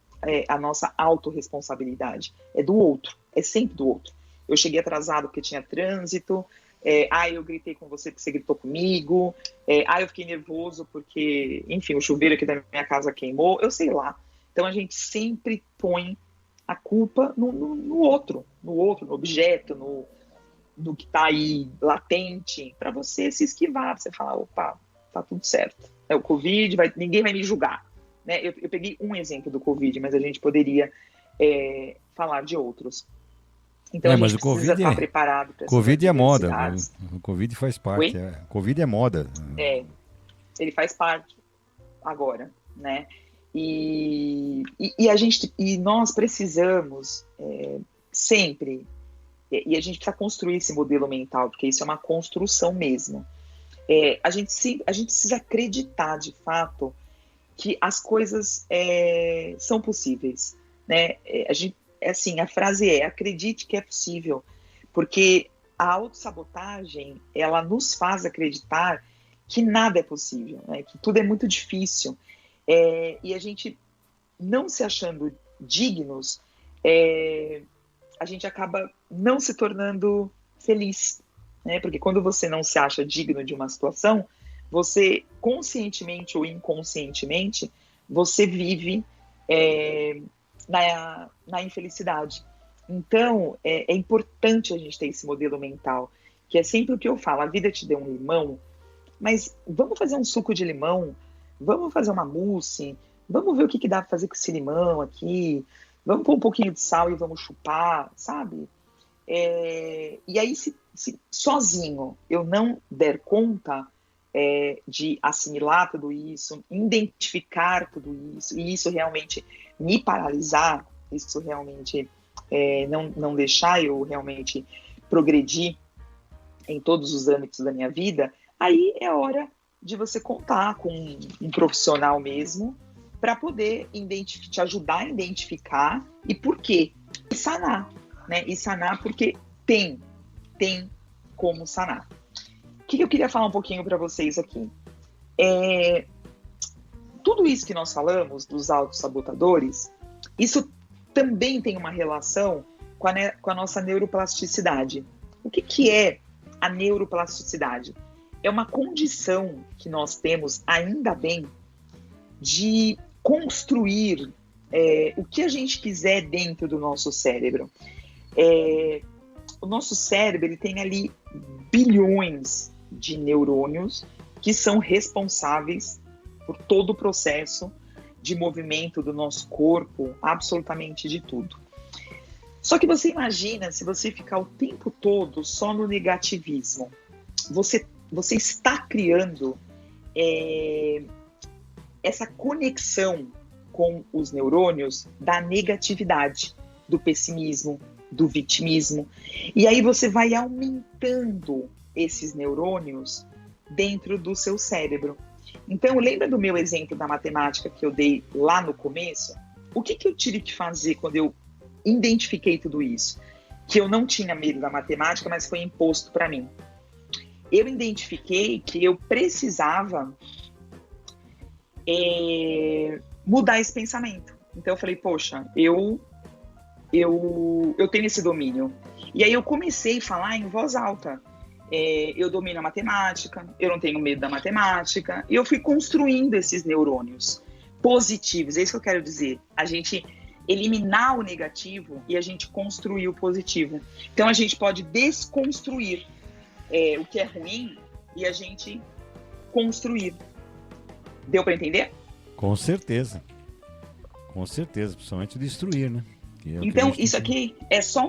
a nossa autorresponsabilidade. É do outro, é sempre do outro. Eu cheguei atrasado porque tinha trânsito. Eu gritei com você porque você gritou comigo. Eu fiquei nervoso porque, enfim, o chuveiro aqui da minha casa queimou. Eu sei lá. Então a gente sempre põe a culpa no outro, no objeto, no que está aí latente, para você se esquivar, você falar, opa, tá tudo certo. O Covid, ninguém vai me julgar. Né? Eu peguei um exemplo do Covid, mas a gente poderia falar de outros. Então a gente precisa estar preparado para essas Covid é moda. O Covid faz parte. Covid é moda. Ele faz parte agora, né? E nós precisamos sempre, e a gente precisa construir esse modelo mental, porque isso é uma construção mesmo. A gente precisa acreditar de fato que as coisas são possíveis, né? A frase acredite que é possível, porque a autossabotagem, ela nos faz acreditar que nada é possível, né? Que tudo é muito difícil. E a gente, não se achando dignos, a gente acaba não se tornando feliz, né? Porque quando você não se acha digno de uma situação, você, conscientemente ou inconscientemente, você vive na infelicidade. Então, é importante a gente ter esse modelo mental, que é sempre o que eu falo, a vida te deu um limão, mas vamos fazer um suco de limão, vamos fazer uma mousse, vamos ver o que dá para fazer com esse limão aqui, vamos pôr um pouquinho de sal e vamos chupar, sabe? E aí, se sozinho eu não der conta de assimilar tudo isso, identificar tudo isso, e isso realmente me paralisar, isso realmente não deixar eu realmente progredir em todos os âmbitos da minha vida, aí é hora de você contar com um profissional mesmo para poder te ajudar a identificar e por quê. E sanar, né? E sanar porque tem como sanar. O que eu queria falar um pouquinho para vocês aqui? Tudo isso que nós falamos dos autossabotadores, isso também tem uma relação com a nossa neuroplasticidade. O que é a neuroplasticidade? É uma condição que nós temos, ainda bem, de construir o que a gente quiser dentro do nosso cérebro. O nosso cérebro, ele tem ali bilhões de neurônios que são responsáveis por todo o processo de movimento do nosso corpo, absolutamente de tudo. Só que você imagina, se você ficar o tempo todo só no negativismo, você está criando essa conexão com os neurônios da negatividade, do pessimismo, do vitimismo. E aí você vai aumentando esses neurônios dentro do seu cérebro. Então, lembra do meu exemplo da matemática que eu dei lá no começo? O que eu tive que fazer quando eu identifiquei tudo isso? Que eu não tinha medo da matemática, mas foi imposto para mim. Eu identifiquei que eu precisava mudar esse pensamento. Então eu falei, poxa, eu tenho esse domínio. E aí eu comecei a falar em voz alta. eu domino a matemática, eu não tenho medo da matemática, e eu fui construindo esses neurônios positivos, é isso que eu quero dizer, a gente eliminar o negativo e a gente construir o positivo. Então a gente pode desconstruir o que é ruim e a gente construir. Deu para entender? Com certeza, principalmente destruir, né? Então isso aqui é só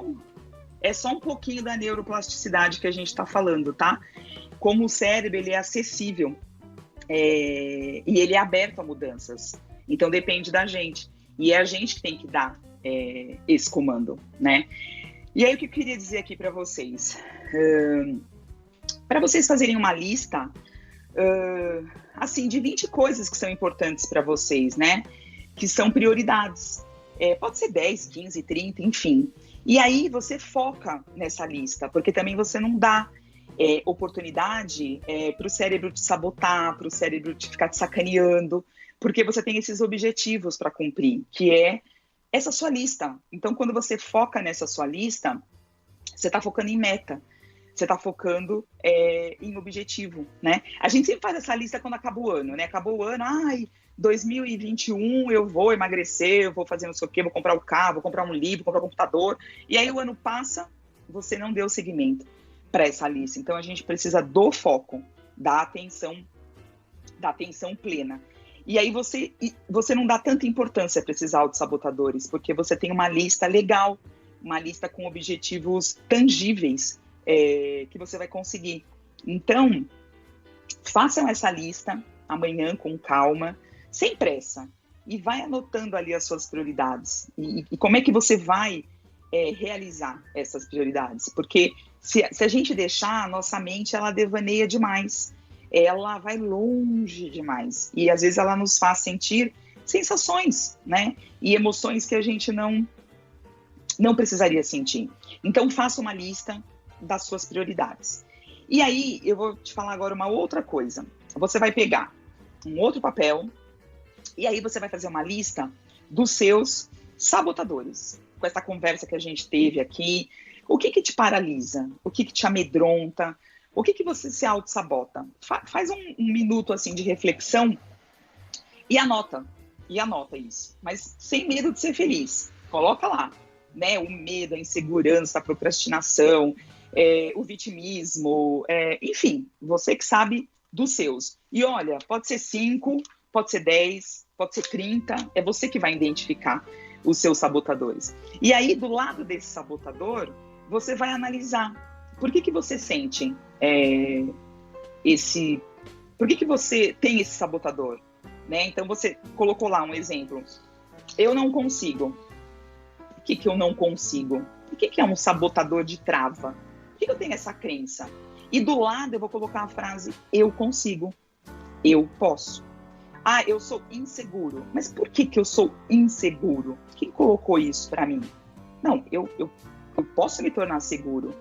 um pouquinho da neuroplasticidade que a gente está falando, tá? Como o cérebro ele é acessível e ele é aberto a mudanças. Então depende da gente. E é a gente que tem que dar esse comando, né? E aí o que eu queria dizer aqui para vocês? Para vocês fazerem uma lista, assim, de 20 coisas que são importantes para vocês, né? Que são prioridades. Pode ser 10, 15, 30, enfim. E aí você foca nessa lista, porque também você não dá oportunidade para o cérebro te sabotar, para o cérebro te ficar te sacaneando, porque você tem esses objetivos para cumprir, que é essa sua lista. Então, quando você foca nessa sua lista, você está focando em meta, você está focando em objetivo, né? A gente sempre faz essa lista quando acaba o ano, né? Acabou o ano, 2021 eu vou emagrecer, eu vou fazer não sei o quê, vou comprar um carro, vou comprar um livro, vou comprar um computador. E aí o ano passa, você não deu seguimento para essa lista. Então, a gente precisa do foco, da atenção plena. E aí você não dá tanta importância para esses autossabotadores, porque você tem uma lista legal, uma lista com objetivos tangíveis que você vai conseguir. Então, façam essa lista amanhã com calma, sem pressa, e vai anotando ali as suas prioridades. E como é que você vai realizar essas prioridades? Porque se a gente deixar, a nossa mente ela devaneia demais. Ela vai longe demais e às vezes ela nos faz sentir sensações, né? E emoções que a gente não precisaria sentir. Então faça uma lista das suas prioridades. E aí eu vou te falar agora uma outra coisa. Você vai pegar um outro papel e aí você vai fazer uma lista dos seus sabotadores. Com essa conversa que a gente teve aqui, o que te paralisa? O que te amedronta? O que você se auto-sabota? Faz um minuto assim de reflexão e anota isso. Mas sem medo de ser feliz. Coloca lá, né? O medo, a insegurança, a procrastinação, o vitimismo, enfim, você que sabe dos seus. E olha, pode ser 5, pode ser 10, pode ser 30, é você que vai identificar os seus sabotadores. E aí, do lado desse sabotador, você vai analisar. Por que você sente Por que você tem esse sabotador? Né? Então, você colocou lá um exemplo. Eu não consigo. Por que eu não consigo? O que é um sabotador de trava? Por que eu tenho essa crença? E do lado eu vou colocar a frase, eu consigo. Eu posso. Eu sou inseguro. Mas por que eu sou inseguro? Quem colocou isso para mim? Não, eu posso me tornar seguro.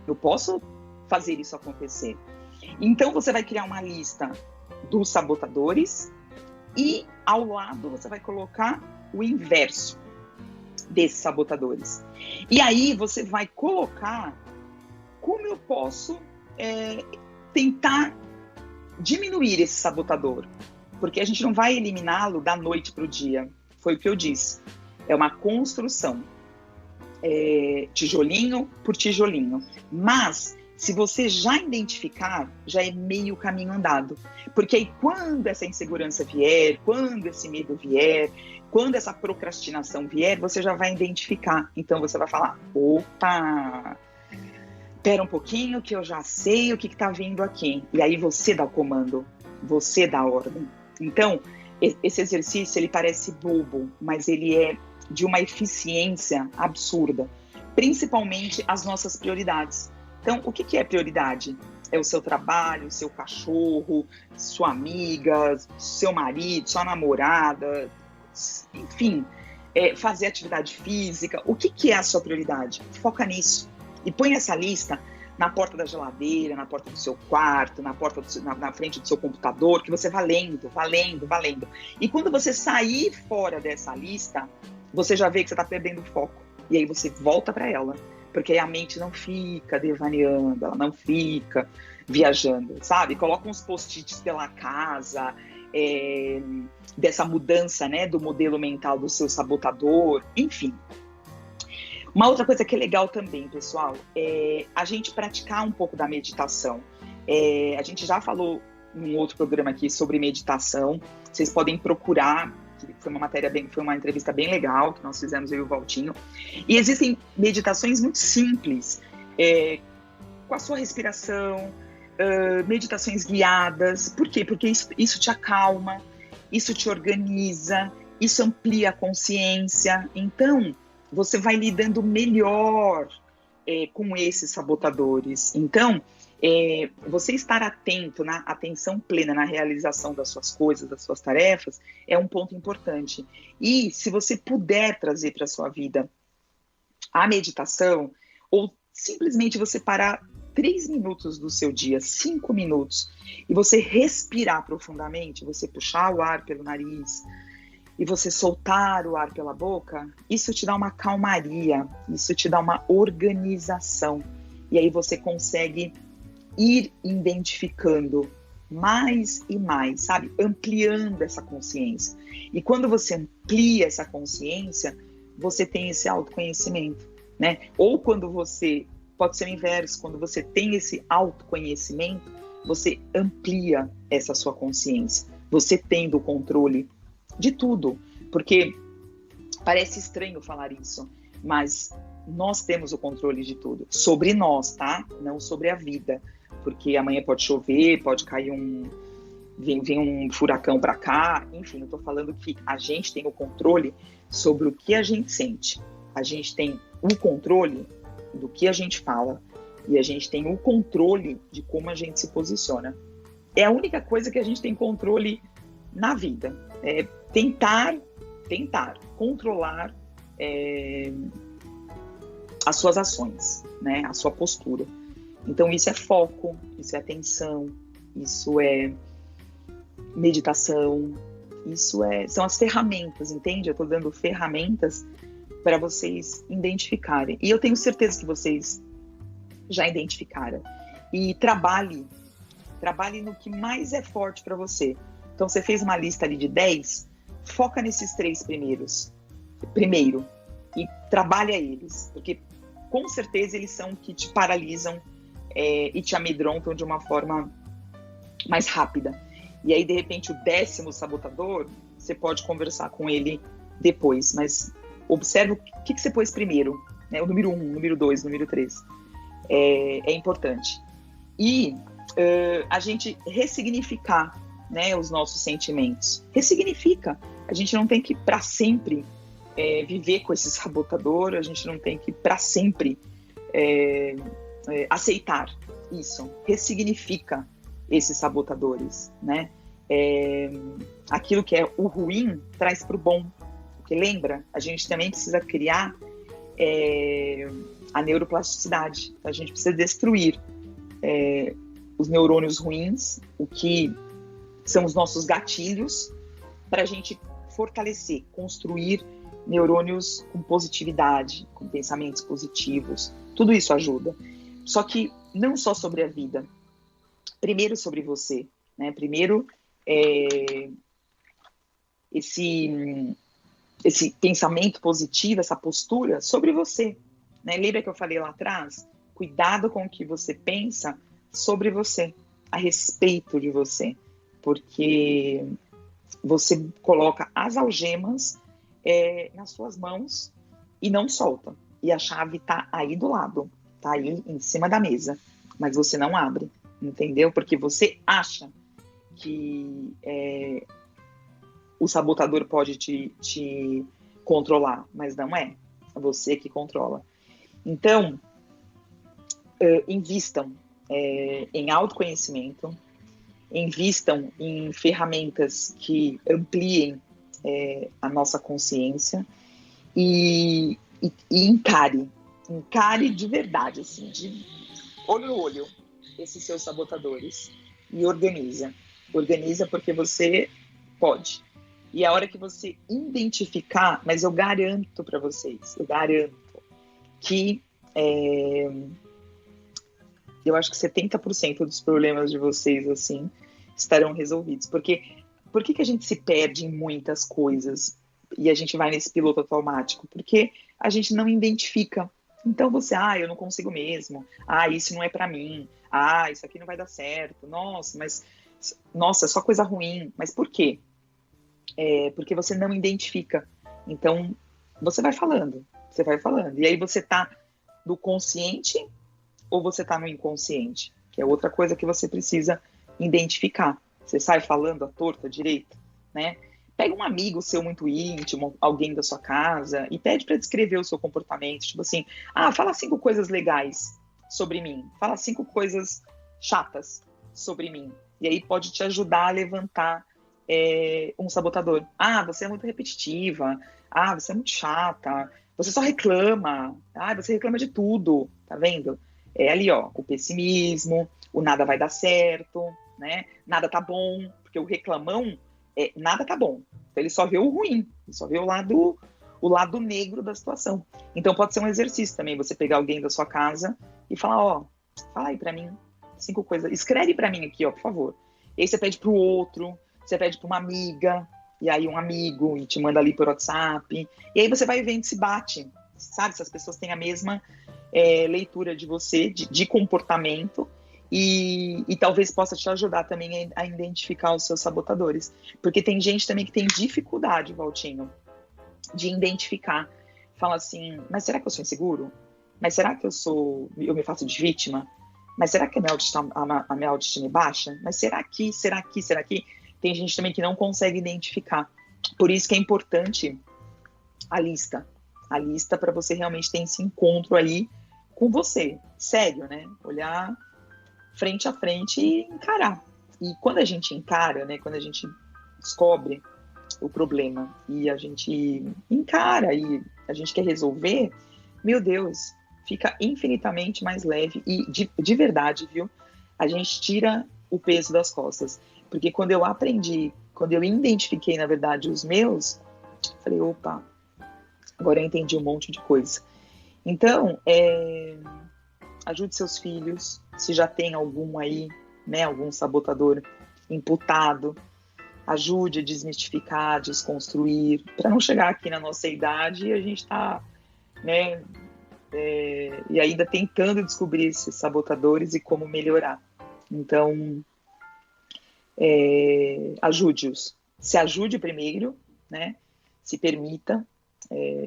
Eu posso fazer isso acontecer. Então, você vai criar uma lista dos sabotadores e, ao lado, você vai colocar o inverso desses sabotadores. E aí, você vai colocar como eu posso tentar diminuir esse sabotador. Porque a gente não vai eliminá-lo da noite para o dia. Foi o que eu disse. É uma construção. Tijolinho por tijolinho. Mas, se você já identificar, já é meio caminho andado. Porque aí, quando essa insegurança vier, quando esse medo vier, quando essa procrastinação vier, você já vai identificar. Então, você vai falar, opa, espera um pouquinho que eu já sei o que está vindo aqui. E aí, você dá o comando, você dá a ordem. Então, esse exercício, ele parece bobo, mas ele é de uma eficiência absurda, principalmente as nossas prioridades. Então, o que é prioridade? É o seu trabalho, o seu cachorro, sua amiga, seu marido, sua namorada, enfim, fazer atividade física. O que é a sua prioridade? Foca nisso e põe essa lista na porta da geladeira, na porta do seu quarto, na frente do seu computador, que você vai lendo. E quando você sair fora dessa lista, você já vê que você está perdendo o foco. E aí você volta para ela. Porque aí a mente não fica devaneando, ela não fica viajando, sabe? Coloca uns post-its pela casa, dessa mudança, né, do modelo mental do seu sabotador, enfim. Uma outra coisa que é legal também, pessoal, é a gente praticar um pouco da meditação. A gente já falou num outro programa aqui sobre meditação. Vocês podem procurar, que foi uma entrevista bem legal que nós fizemos eu e o Valtinho. E existem meditações muito simples, com a sua respiração, meditações guiadas. Por quê? Porque isso te acalma, isso te organiza, isso amplia a consciência. Então, você vai lidando melhor com esses sabotadores. Então, você estar atento, na atenção plena na realização das suas coisas, das suas tarefas, é um ponto importante. E se você puder trazer para a sua vida a meditação, ou simplesmente você parar 3 minutos do seu dia, 5 minutos, e você respirar profundamente, você puxar o ar pelo nariz, e você soltar o ar pela boca, isso te dá uma calmaria, isso te dá uma organização. E aí você consegue ir identificando mais e mais, sabe? Ampliando essa consciência. E quando você amplia essa consciência, você tem esse autoconhecimento, né? Ou quando você, pode ser o inverso, quando você tem esse autoconhecimento, você amplia essa sua consciência. Você tendo o controle de tudo, porque parece estranho falar isso, mas nós temos o controle de tudo, sobre nós, tá? Não sobre a vida, porque amanhã pode chover, pode cair vem um furacão para cá, enfim, eu tô falando que a gente tem o controle sobre o que a gente sente, a gente tem o controle do que a gente fala e a gente tem o controle de como a gente se posiciona. É a única coisa que a gente tem controle na vida, tentar controlar as suas ações, né? A sua postura. Então isso é foco, isso é atenção, isso é meditação, são as ferramentas, entende? Eu estou dando ferramentas para vocês identificarem. E eu tenho certeza que vocês já identificaram. E trabalhe no que mais é forte para você. Então, você fez uma lista ali de 10, foca nesses 3 primeiro, e trabalha eles, porque com certeza eles são que te paralisam e te amedrontam de uma forma mais rápida. E aí, de repente, o 10º sabotador, você pode conversar com ele depois, mas observe o que você pôs primeiro, né? O número 1, o número 2, o número 3. É importante. E a gente ressignificar, né, os nossos sentimentos. Ressignifica. A gente não tem que, para sempre, viver com esse sabotador, a gente não tem que, para sempre, aceitar isso. Ressignifica esses sabotadores, né? Aquilo que é o ruim, traz para o bom. Porque lembra, a gente também precisa criar a neuroplasticidade. A gente precisa destruir os neurônios ruins, o que são os nossos gatilhos, para a gente fortalecer, construir neurônios com positividade, com pensamentos positivos. Tudo isso ajuda. Só que não só sobre a vida. Primeiro sobre você, né? Primeiro esse pensamento positivo, essa postura sobre você, né? Lembra que eu falei lá atrás? Cuidado com o que você pensa sobre você, a respeito de você, porque você coloca as algemas nas suas mãos e não solta. E a chave está aí do lado, está aí em cima da mesa, mas você não abre, entendeu? Porque você acha que o sabotador pode te controlar, mas não é. É você que controla. Então, invistam em autoconhecimento, invistam em ferramentas que ampliem a nossa consciência e encare de verdade, assim, de olho no olho, esses seus sabotadores e organiza porque você pode. E a hora que você identificar, mas eu garanto para vocês, que eu acho que 70% dos problemas de vocês, assim, estarão resolvidos. Porque por que a gente se perde em muitas coisas e a gente vai nesse piloto automático? Porque a gente não identifica. Então eu não consigo mesmo. Isso não é pra mim. Isso aqui não vai dar certo. Nossa, é só coisa ruim. Mas por quê? Porque você não identifica. Então, você vai falando. E aí você tá no consciente ou você tá no inconsciente? Que é outra coisa que você precisa identificar. Você sai falando à torta, à direita, né? Pega um amigo seu muito íntimo, alguém da sua casa, e pede para descrever o seu comportamento. Tipo assim, fala 5 coisas legais sobre mim. Fala 5 coisas chatas sobre mim. E aí pode te ajudar a levantar um sabotador. Você é muito repetitiva. Você é muito chata. Você só reclama. Você reclama de tudo. Tá vendo? É ali, ó, o pessimismo, o nada vai dar certo, né? Nada tá bom, porque o reclamão nada tá bom. Então ele só vê o ruim, ele só vê o lado negro da situação. Então pode ser um exercício também, você pegar alguém da sua casa e falar, fala aí pra mim 5 coisas, escreve pra mim aqui, ó, por favor. E aí você pede pro outro, você pede pra uma amiga, e aí um amigo, e te manda ali por WhatsApp, e aí você vai vendo se bate, sabe, se as pessoas têm a mesma leitura de você, de comportamento, e talvez possa te ajudar também a identificar os seus sabotadores. Porque tem gente também que tem dificuldade, Valtinho, de identificar. Fala assim, mas será que eu sou inseguro? Mas será que eu me faço de vítima? Mas será que a minha autoestima é baixa? Mas será que? Tem gente também que não consegue identificar. Por isso que é importante a lista. A lista para você realmente ter esse encontro aí com você. Sério, né? Olhar frente a frente e encarar. E quando a gente encara, né, quando a gente descobre o problema e a gente encara e a gente quer resolver, meu Deus, fica infinitamente mais leve e de verdade, viu? A gente tira o peso das costas. Porque quando eu identifiquei, na verdade, os meus, falei, opa, agora eu entendi um monte de coisa. Então, ajude seus filhos, se já tem algum aí, né, algum sabotador imputado, ajude a desmistificar, desconstruir, para não chegar aqui na nossa idade e a gente tá, né, e ainda tentando descobrir esses sabotadores e como melhorar. Então, ajude-os. Se ajude primeiro, né, se permita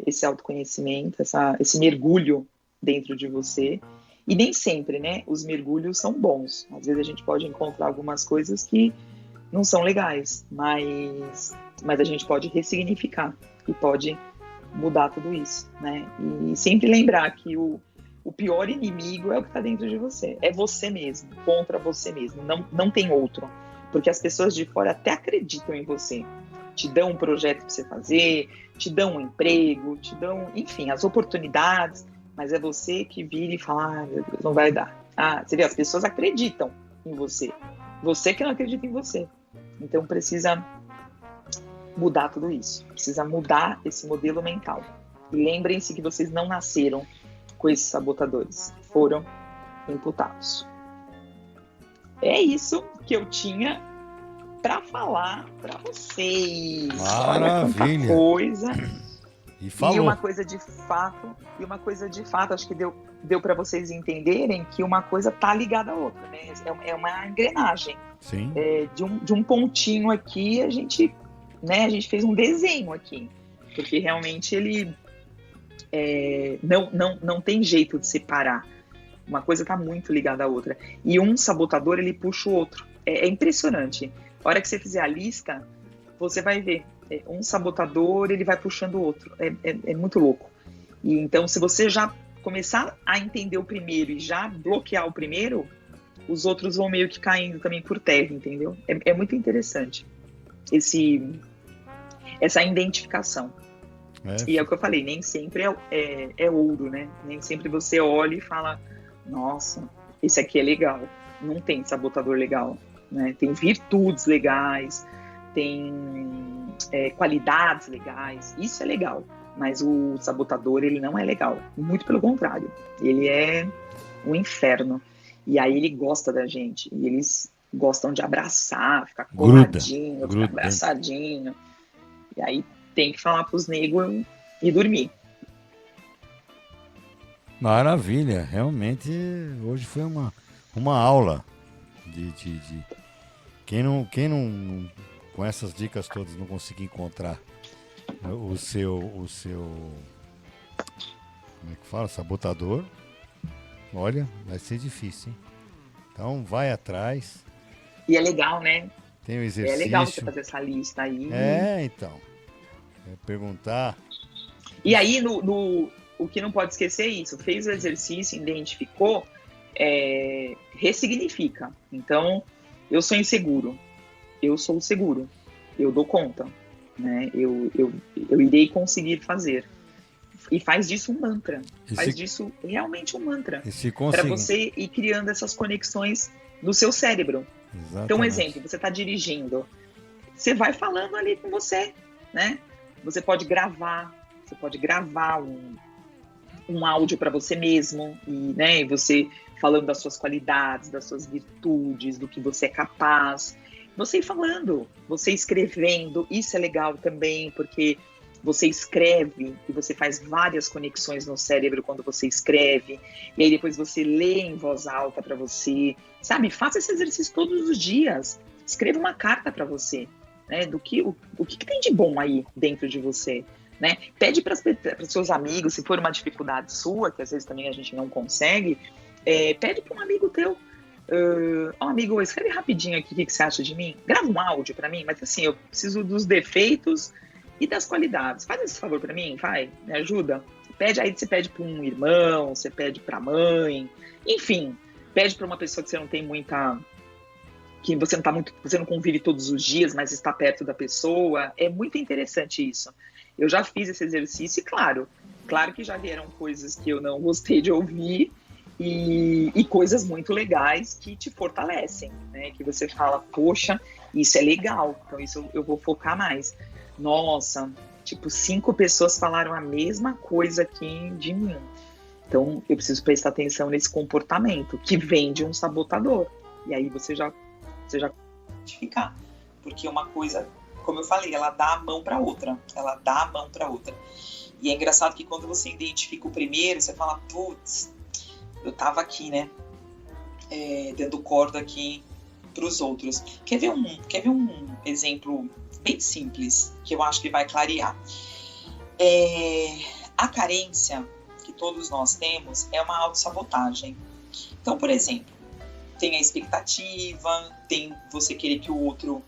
esse autoconhecimento, esse mergulho dentro de você. E nem sempre, né, os mergulhos são bons. Às vezes a gente pode encontrar algumas coisas que não são legais, mas a gente pode ressignificar e pode mudar tudo isso, né? E sempre lembrar que o pior inimigo é o que está dentro de você. É você mesmo, contra você mesmo. Não tem outro. Porque as pessoas de fora até acreditam em você. Te dão um projeto para você fazer, te dão um emprego, te dão, enfim, as oportunidades. Mas é você que vira e fala, meu Deus, não vai dar. Você vê, as pessoas acreditam em você. Você que não acredita em você. Então precisa mudar tudo isso. Precisa mudar esse modelo mental. E lembrem-se que vocês não nasceram com esses sabotadores. Foram imputados. É isso que eu tinha para falar para vocês. Maravilha. Olha quanta coisa. E falou. E uma coisa de fato, acho que deu para vocês entenderem que uma coisa tá ligada à outra, né? É uma engrenagem. Sim. De um pontinho aqui, a gente fez um desenho aqui, porque realmente ele não tem jeito de separar. Uma coisa tá muito ligada à outra. E um sabotador, ele puxa o outro. É impressionante. A hora que você fizer a lista, você vai ver. Um sabotador, ele vai puxando o outro. É muito louco. E então, se você já começar a entender o primeiro e já bloquear o primeiro, os outros vão meio que caindo também por terra, entendeu? É muito interessante essa identificação. E é o que eu falei, nem sempre é ouro, né? Nem sempre você olha e fala, nossa, esse aqui é legal. Não tem sabotador legal, né? Tem virtudes legais, tem qualidades legais, isso é legal. Mas o sabotador, ele não é legal. Muito pelo contrário. Ele é um inferno. E aí ele gosta da gente. E eles gostam de abraçar, ficar coladinho, ficar abraçadinho. E aí tem que falar pros negros e dormir. Maravilha. Realmente, hoje foi uma aula de quem não, com essas dicas todas, não conseguir encontrar o seu, como é que fala? Sabotador. Olha, vai ser difícil, hein? Então, vai atrás. E é legal, né? Tem o exercício. É legal você fazer essa lista aí. Então. Perguntar. E aí, o que não pode esquecer é isso. Fez o exercício, identificou, ressignifica. Então, eu sou inseguro. Eu sou seguro. Eu dou conta. Né? Eu irei conseguir fazer. E faz disso um mantra. Faz disso realmente um mantra. Para você ir criando essas conexões no seu cérebro. Exatamente. Então, um exemplo, você está dirigindo. Você vai falando ali com você, né? Você pode gravar um áudio para você mesmo. E você falando das suas qualidades, das suas virtudes, do que você é capaz. Você ir falando, você escrevendo. Isso é legal também, porque você escreve e você faz várias conexões no cérebro quando você escreve, e aí depois você lê em voz alta para você, sabe? Faça esse exercício todos os dias. Escreva uma carta para você, né? O que tem de bom aí dentro de você, né? Pede para os seus amigos, se for uma dificuldade sua, que às vezes também a gente não consegue, pede para um amigo teu. Amigo, escreve rapidinho aqui o que você acha de mim. Grava um áudio para mim, mas assim, eu preciso dos defeitos e das qualidades. Faz esse favor para mim, vai, me ajuda. Aí você pede para um irmão, você pede para mãe, enfim, pede para uma pessoa que você não tem muita, que você não convive todos os dias, mas está perto da pessoa. É muito interessante isso. Eu já fiz esse exercício e claro que já vieram coisas que eu não gostei de ouvir e coisas muito legais que te fortalecem, né? Que você fala, poxa, isso é legal, então isso eu vou focar mais. Nossa, 5 pessoas falaram a mesma coisa aqui de mim. Então, eu preciso prestar atenção nesse comportamento que vem de um sabotador. E aí você já identificar. Porque uma coisa, como eu falei, ela dá a mão para outra. E é engraçado que quando você identifica o primeiro, você fala, putz, eu tava aqui, né? Dando corda aqui para os outros. Quer ver um exemplo bem simples, que eu acho que vai clarear? A carência que todos nós temos é uma autossabotagem. Então, por exemplo, tem a expectativa, tem você querer que o outro